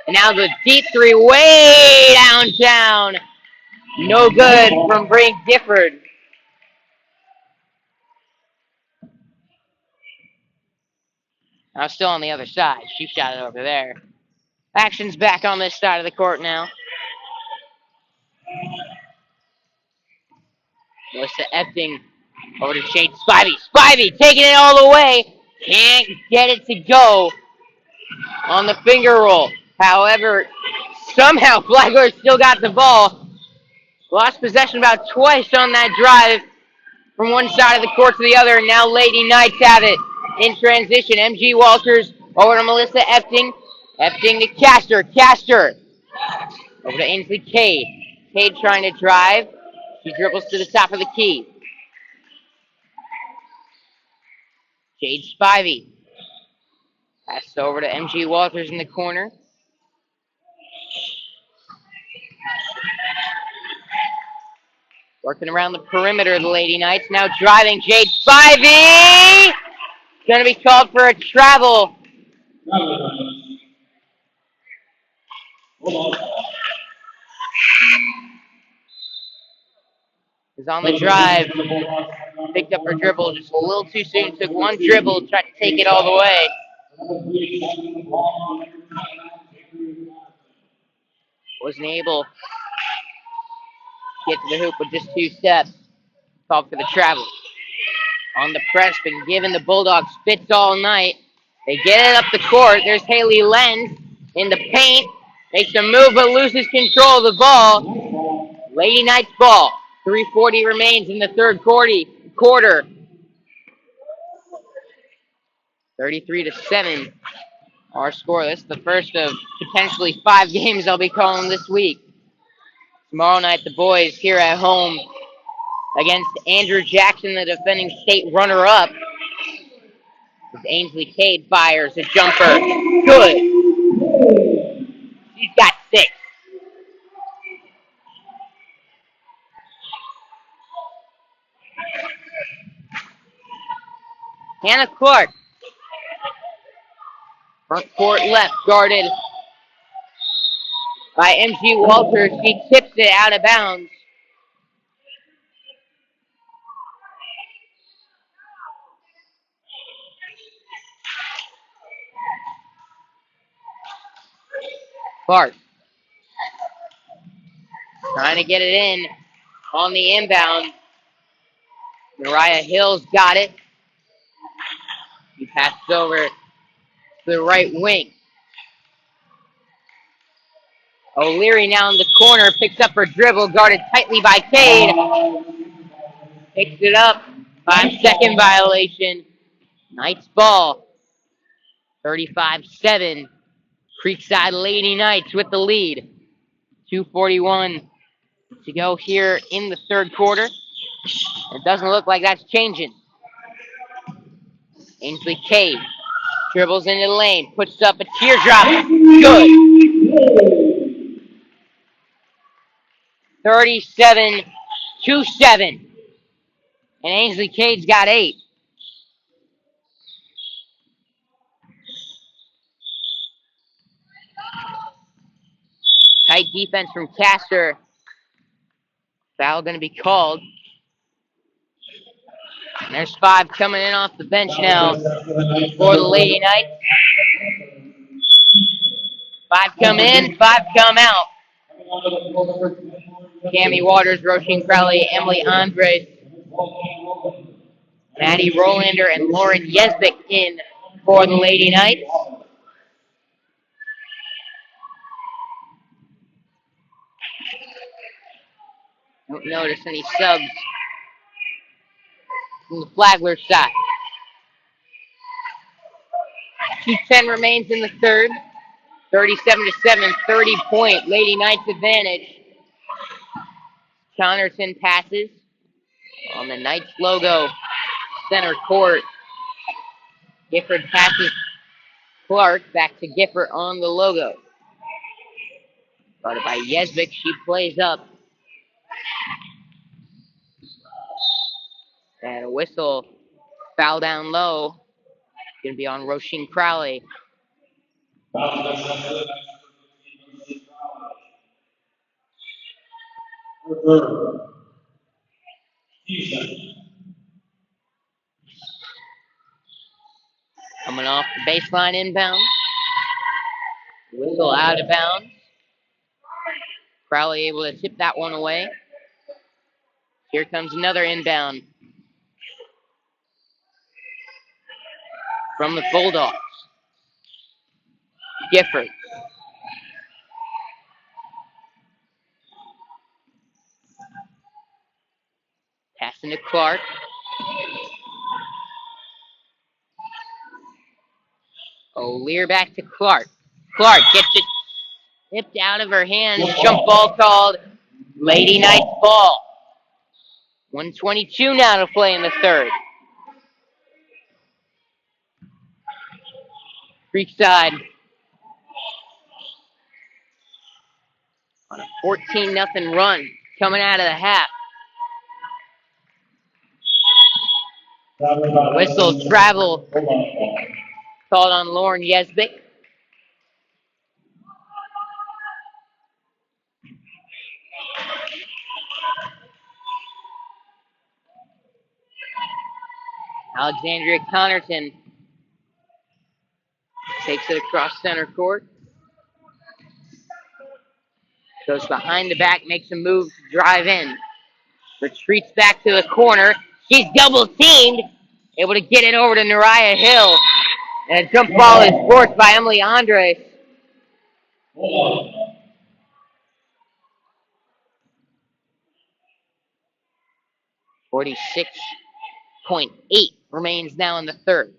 And now the deep three way downtown. No good from Brink Gifford. Now still on the other side. She shot it over there. Action's back on this side of the court now. Melissa Epting over to Shade Spivey. Spivey taking it all the way. Can't get it to go on the finger roll. However, somehow Flagler still got the ball. Lost possession about twice on that drive from one side of the court to the other, and now Lady Knights have it in transition. MG Walters over to Melissa Epting. Epting to Castor. Castor over to Ainsley Cade. Cade trying to drive. She dribbles to the top of the key. Jade Spivey. Passed over to MG Walters in the corner. Working around the perimeter of the Lady Knights. Now driving Jade Spivey! Going to be called for a travel. Is on the drive. Picked up her dribble just a little too soon. Took one dribble, tried to take it all the way. Wasn't able to get to the hoop with just 2 steps. Called for the travel. On the press, been giving the Bulldogs fits all night. They get it up the court. There's Haley Lenz in the paint. Makes a move but loses control of the ball. Lady Knights ball. 3:40 remains in the third quarter. 33-7. Our score. This is the first of potentially 5 games I'll be calling this week. Tomorrow night, the boys here at home against Andrew Jackson, the defending state runner-up. As Ainsley Cade fires a jumper. Good. She's got 6. Hannah Clark. Front court left, guarded by MG Walters. She tips it out of bounds. Clark trying to get it in on the inbound. Mariah Hills got it. He passes over to the right wing. O'Leary now in the corner, picks up her dribble, guarded tightly by Cade. Picks it up. 5-second violation. Knights ball. 35-7. Creekside Lady Knights with the lead. 2:41 to go here in the third quarter. It doesn't look like that's changing. Ainsley Cade dribbles into the lane, puts up a teardrop. Good. 37-7. And Ainsley Cade's got 8. Tight defense from Castor. Foul going to be called. And there's 5 coming in off the bench now for the Lady Knights. 5 come in, 5 come out. Tammy Waters, Roisin Crowley, Emily Andres, Maddie Rolander, and Lauren Yesbick in for the Lady Knights. Don't notice any subs from the Flagler side. 2:10 remains in the third. 37-7, 30-point Lady Knights advantage. Connerton passes on the Knights logo, center court. Gifford passes Clark back to Gifford on the logo. Guarded by Yesbick, she plays up. And a whistle, foul down low. Going to be on Roisin Crowley. Coming off the baseline inbound. Whistle out of bounds. Crowley able to tip that one away. Here comes another inbound from the Bulldogs. Gifford. Passing to Clark. O'Lear back to Clark. Clark gets it tipped out of her hands. Jump ball called. Lady Knights ball. 1:22 now to play in the third. Creekside on a 14-0 run coming out of the half. Whistle travel called on Lauren Yesbick. Alexandria Connerton takes it across center court. Goes behind the back, makes a move to drive in. Retreats back to the corner. She's double teamed. Able to get it over to Nariah Hill. And a jump ball is forced by Emily Andres. 46.8 remains now in the third.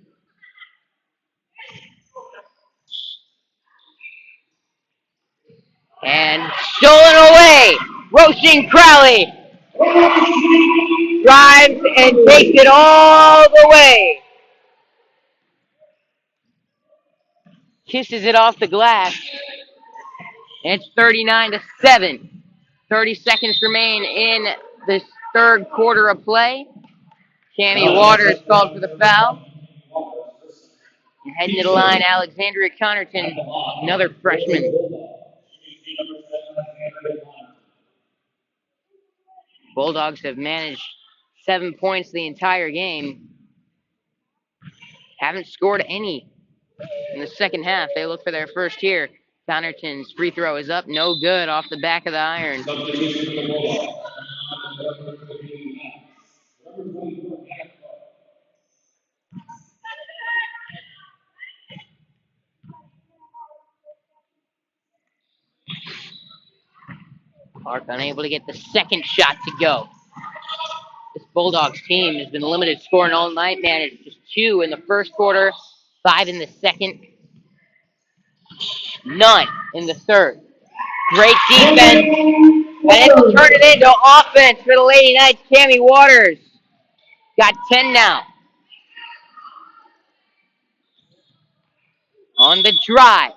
And stolen away. Roisin Crowley drives and takes it all the way. Kisses it off the glass. And it's 39-7. 30 seconds remain in this third quarter of play. Cammy Waters called for the foul. And heading to the line, Alexandria Connerton, another freshman. Bulldogs have managed 7 points the entire game. Haven't scored any in the second half. They look for their first here. Connerton's free throw is up, no good, off the back of the iron. Clark unable to get the second shot to go. This Bulldogs team has been limited scoring all night, managed just 2 in the first quarter, 5 in the second, none in the third. Great defense, and it's turned it into offense for the Lady Knights. Cammy Waters got 10 now. On the drive.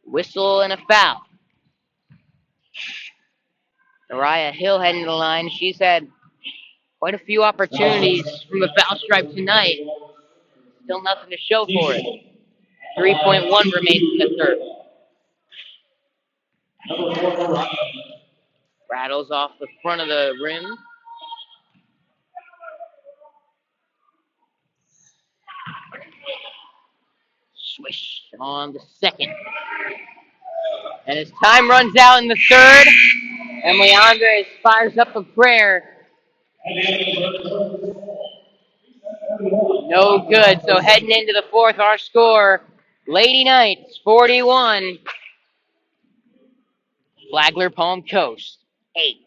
Whistle and a foul. Nariah Hill heading to the line. She's had quite a few opportunities from the foul stripe tonight. Still nothing to show for it. 3.1 remains in the third. Rattles off the front of the rim. Swish on the second. And as time runs out in the third, Emily Andres fires up a prayer. No good. So heading into the fourth, our score, Lady Knights 41, Flagler Palm Coast 8.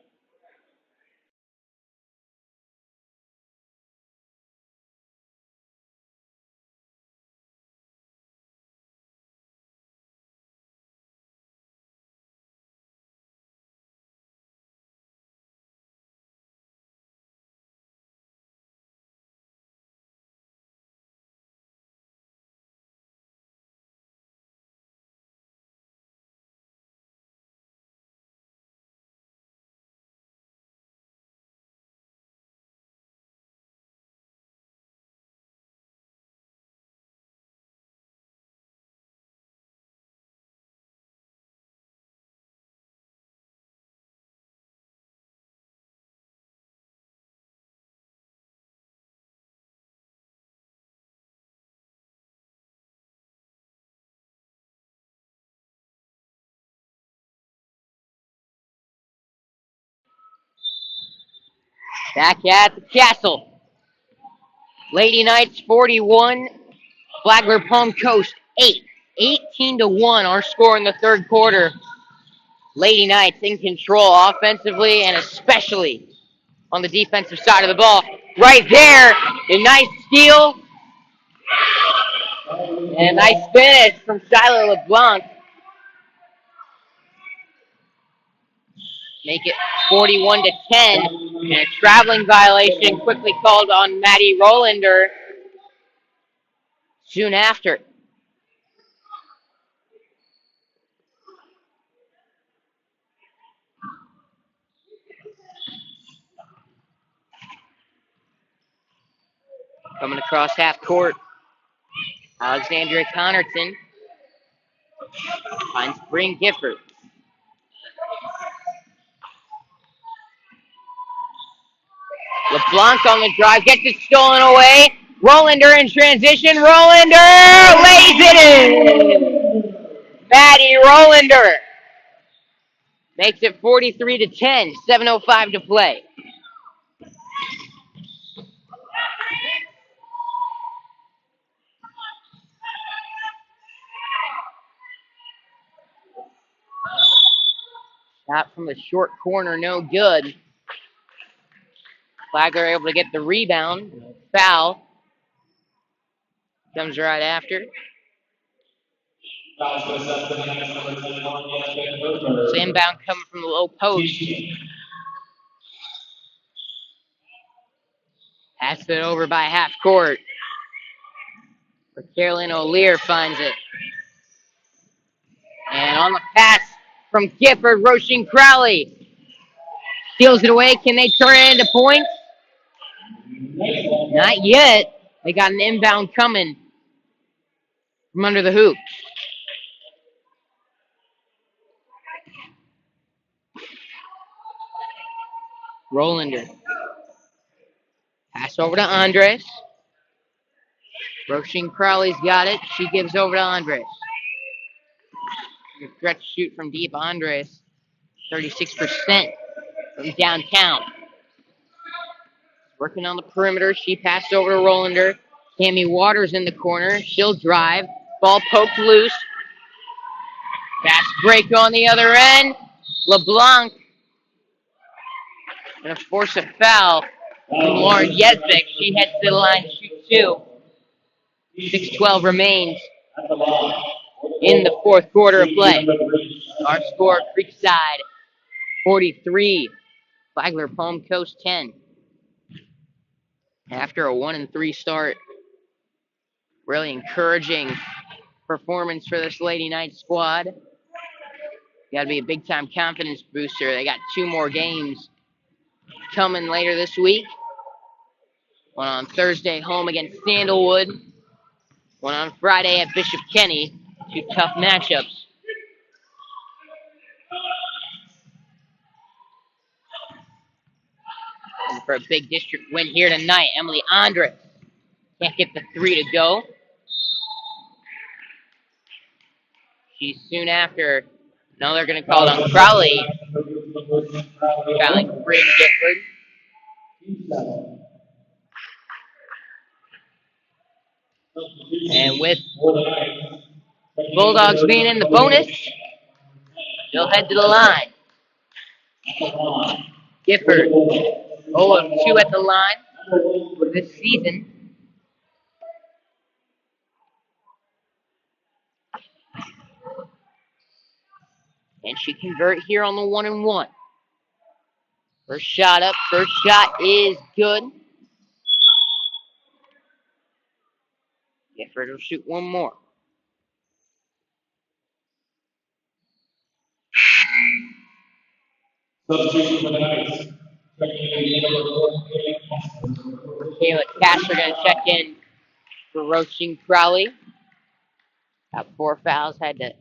Back at the castle. Lady Knights 41, Flagler Palm Coast 8. 18-1 our score in the third quarter. Lady Knights in control offensively and especially on the defensive side of the ball. Right there, a nice steal and a nice finish from Skylar LeBlanc. Make it 41-10. And a traveling violation quickly called on Maddie Rolander soon after. Coming across half court, Alexandria Connerton finds Bryn Gifford. LeBlanc on the drive, gets it stolen away. Rolander in transition. Rolander lays it in. Maddie Rolander makes it 43-10. 7:05 to play. Shot from the short corner, no good. Flagler able to get the rebound. Foul comes right after. So inbound coming from the low post. Passed it over by half court. But Carolyn O'Lear finds it. And on the pass from Gifford, Roisin Crowley steals it away. Can they turn it into points? Not yet. They got an inbound coming from under the hoop. Rolander. Pass over to Andres. Roisin Crowley's got it. She gives over to Andres. Stretch shoot from deep. Andres, 36% from downtown. Working on the perimeter. She passed over to Rolander. Tammy Waters in the corner. She'll drive. Ball poked loose. Fast break on the other end. LeBlanc going to force a foul from Lauren Yesvik. She heads to the line to shoot two. 6:12 remains in the fourth quarter of play. Our score, Creekside 43, Flagler Palm Coast 10. After a 1-3 start, really encouraging performance for this Lady Knights squad. Got to be a big-time confidence booster. They got 2 more games coming later this week. One on Thursday home against Sandalwood. One on Friday at Bishop Kenny. 2 tough matchups. And for a big district win here tonight, Emily Andres can't get the 3 to go. She's soon after. Now they're going to call it on Crowley. Crowley, Bryn Gifford. And with Bulldogs being in the bonus, they'll head to the line. Gifford, 0 of 2 at the line for this season. And she convert here on the 1-and-1. First shot up, first shot is good. Gifford will shoot one more. Substitution for the Knights. Kayla Castro going to check in for Roisin Crowley. Got 4 fouls, had to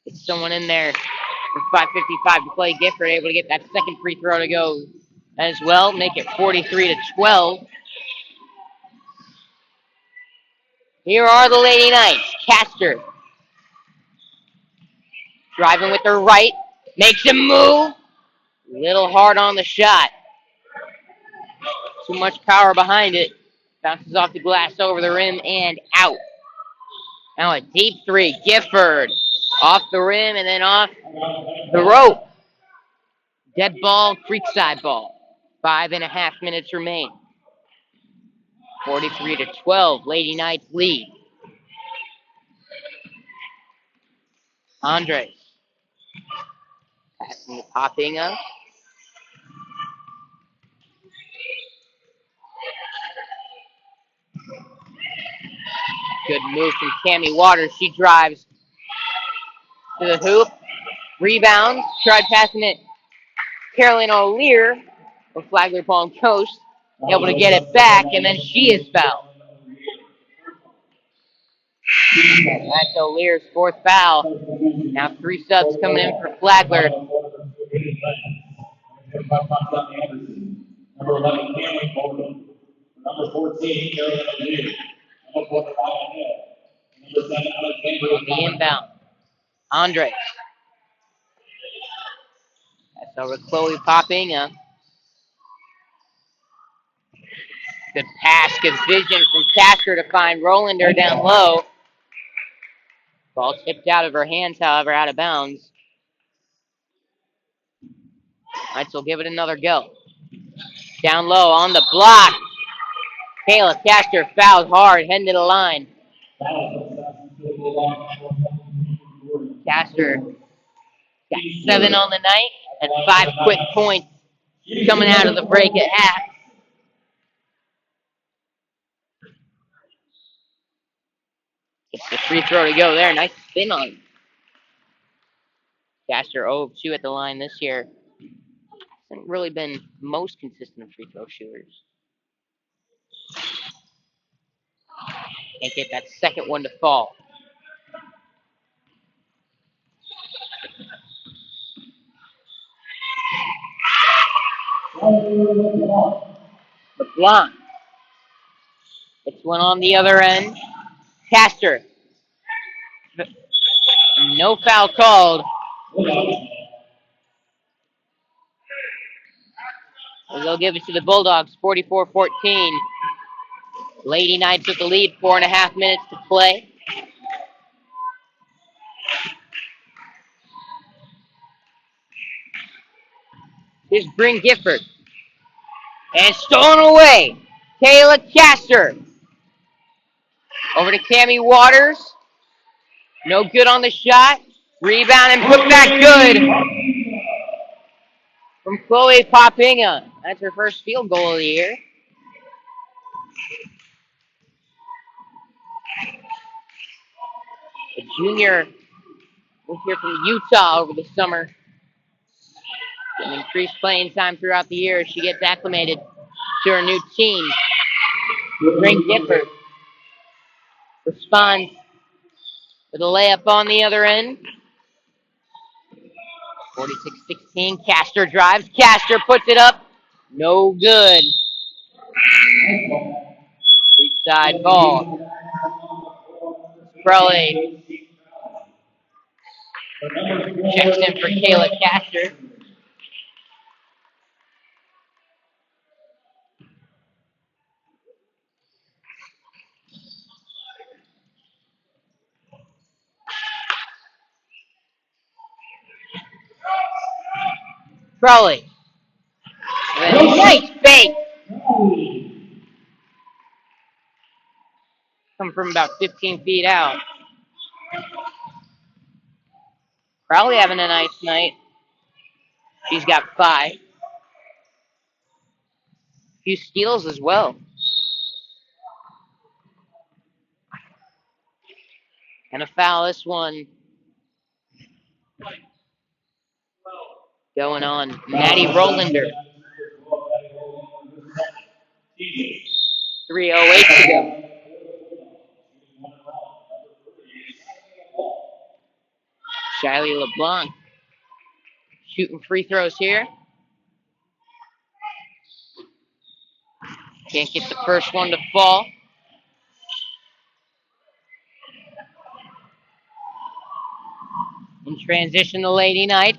get someone in there for 5:55 to play. Gifford able to get that second free throw to go as well. Make it 43-12. Here are the Lady Knights. Castor driving with her right. Makes a move. Little hard on the shot. Too much power behind it. Bounces off the glass over the rim and out. Now a deep three. Gifford off the rim and then off the rope. Dead ball, Creekside ball. 5.5 minutes remain. 43-12, Lady Knights lead. Andres passing to Popinga. Good move from Tammy Waters. She drives to the hoop. Rebounds. Tried passing it. Carolyn O'Lear of Flagler Palm Coast. Able to get it back, and then she is fouled. That's O'Lear's fourth foul. Now 3 subs coming in for Flagler. Number 11, Cameron Bowden. Number 14, Carolyn O'Lear. Number 4, Ryan Hill. Number 7, Alexander. On the inbound, Andres. That's over Chloe Popinga. Good pass, good vision from Castor to find Rolander down low. Ball tipped out of her hands, however, out of bounds. Knights will give it another go. Down low on the block. Kayla Castor fouled hard, heading to the line. Castor got 7 on the night and 5 quick points coming out of the break at half. Gets the free throw to go there. Nice spin on Castor 0-2 at the line this year. Hasn't really been most consistent free throw shooters. Can't get that second one to fall. LeBlanc. It's one on the other end. Castor. No foul called. They'll give it to the Bulldogs, 44-14. Lady Knights with the lead, 4.5 minutes to play. Here's Bryn Gifford. And stolen away. Kayla Castor. Over to Tammy Waters. No good on the shot. Rebound and put back good from Chloe Popinga. That's her first field goal of the year. A junior moved here from Utah over the summer. Getting increased playing time throughout the year as she gets acclimated to her new team. Bryn Gifford responds with a layup on the other end. 46-16. Castor drives. Castor puts it up. No good. Creekside ball. Crowley checks in for Kayla Castor. Crowley. Nice fake. Come from about 15 feet out. Crowley having a nice night. She's got 5. A few steals as well. And a foul, this one going on. Maddie Rolander. 3:08 to go. Shiley LeBlanc shooting free throws here. Can't get the first one to fall. In transition, the Lady Knights.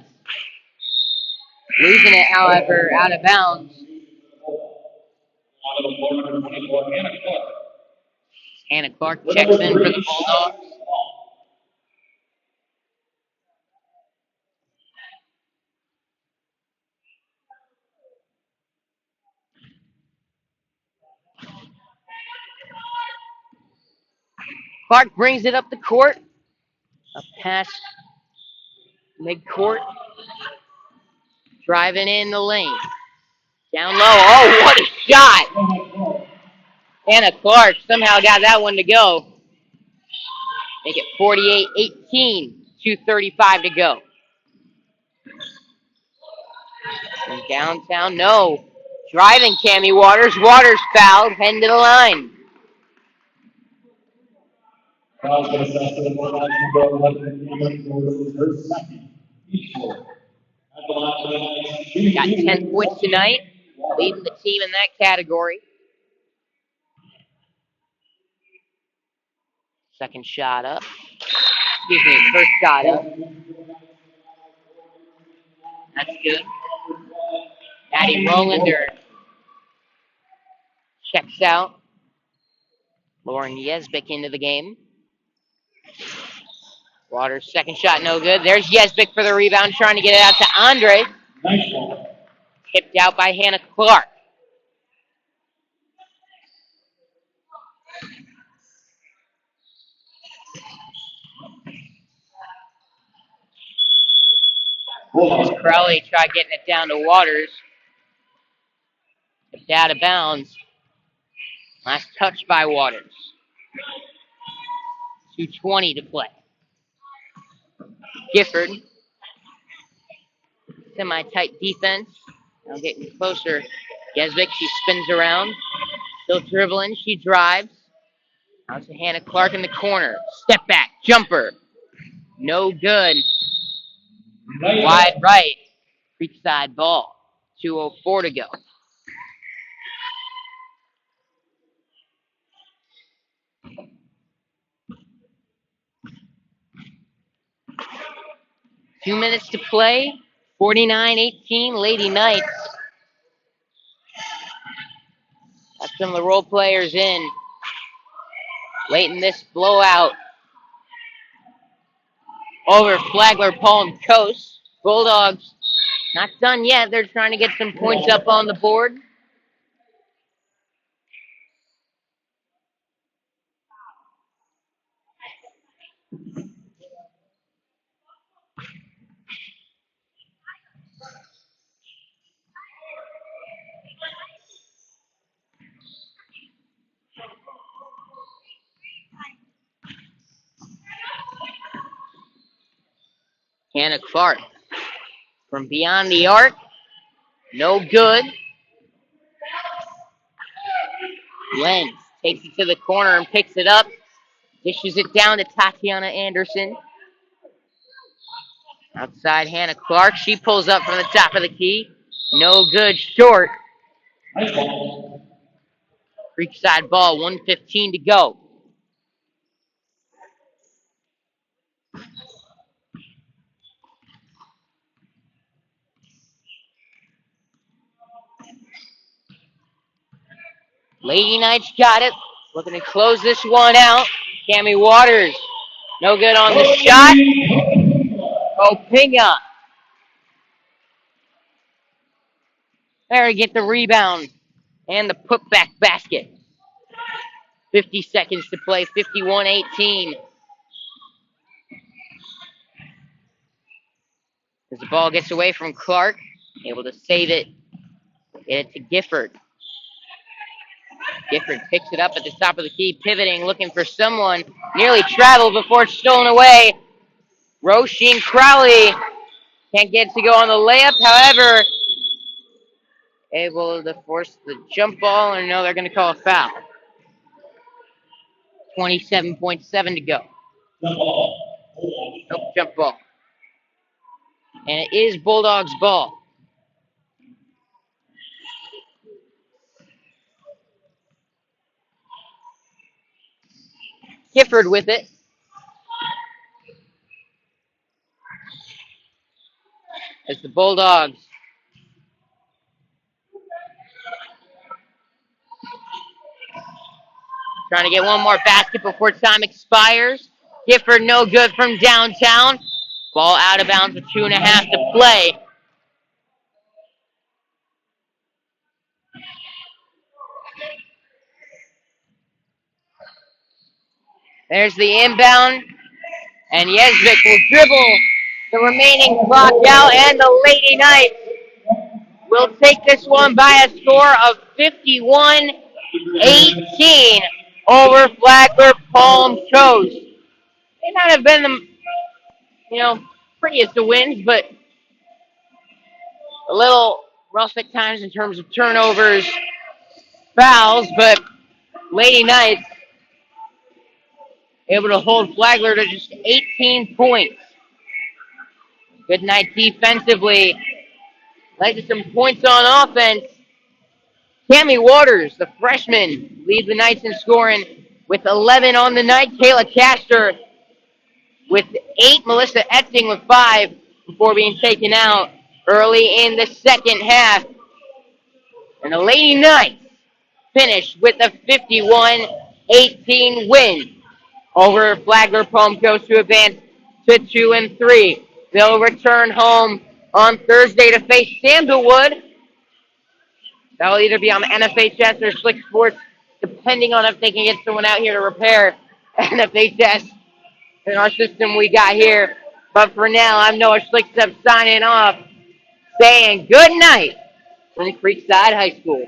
Losing it, however, out of bounds. On the floor, number 24, Hannah Clark. Hannah Clark checks in for the Bulldogs. Clark brings it up the court. Up past midcourt. Driving in the lane. Down low. Oh, what a shot! Hannah Clark somehow got that one to go. Make it 48-18. 2:35 to go. And downtown, no. Driving Cammy Waters. Waters fouled. Heading to the line. Foul for the South Dakota Bulldogs, number 11, Cameron Rose, her second. Each score. At the line, Got 10 points tonight. Leading the team in that category. Second shot up. Excuse me, first shot up. That's good. Maddie Rolander checks out. Lauren Yesbick into the game. Waters' second shot, no good. There's Yesbick for the rebound, trying to get it out to Andre. Nice ball. Tipped out by Hannah Clark. As Crowley tried getting it down to Waters. Tipped out of bounds. Last touch by Waters. 2:20 to play. Gifford. Semi-tight defense. Now getting closer. Yesbick, she spins around. Still dribbling. She drives. Out to Hannah Clark in the corner. Step back. Jumper. No good. Wide right. Creekside ball. 2:04 to go. Two minutes to play. 49-18, Lady Knights. Got some of the role players in. Late in this blowout. Over Flagler Palm Coast. Bulldogs not done yet. They're trying to get some points up on the board. Hannah Clark from beyond the arc. No good. Lenz takes it to the corner and picks it up. Dishes it down to Tatiana Anderson. Outside Hannah Clark. She pulls up from the top of the key. No good. Short. Nice ball. Creekside ball. 1:15 to go. Lady Knights got it. Looking to close this one out. Cammy Waters. No good on the shot. Opinga. There to get the rebound and the putback basket. 50 seconds to play. 51-18. As the ball gets away from Clark, able to save it. Get it to Gifford. Gifford picks it up at the top of the key, pivoting, looking for someone. Nearly traveled before it's stolen away. Roisin Crowley can't get it to go on the layup. However, able to force the jump ball, and no, they're going to call a foul. 27.7 to go. Jump ball. Nope, jump ball. And it is Bulldogs ball. Gifford with it. As the Bulldogs Trying to get one more basket before time expires. Gifford no good from downtown. Ball out of bounds with 2.5 to play. There's the inbound. And Yesvik will dribble the remaining clock out, and the Lady Knights will take this one by a score of 51-18 over Flagler Palm Coast. They might have been the, prettiest of wins, but a little rough at times in terms of turnovers, fouls, but Lady Knights able to hold Flagler to just 18 points. Good night defensively. Led to some points on offense. Tammy Waters, the freshman, leads the Knights in scoring with 11 on the night. Kayla Castor with 8. Melissa Etzing with 5 before being taken out early in the second half. And the Lady Knights finished with a 51-18 win over Flagler Palm Coast to advance to 2-3. They'll return home on Thursday to face Sandalwood. That'll either be on NFHS or Schlick Sports, depending on if they can get someone out here to repair NFHS in our system we got here. But for now, I'm Noah Schlickstep signing off, saying good night from Creekside High School.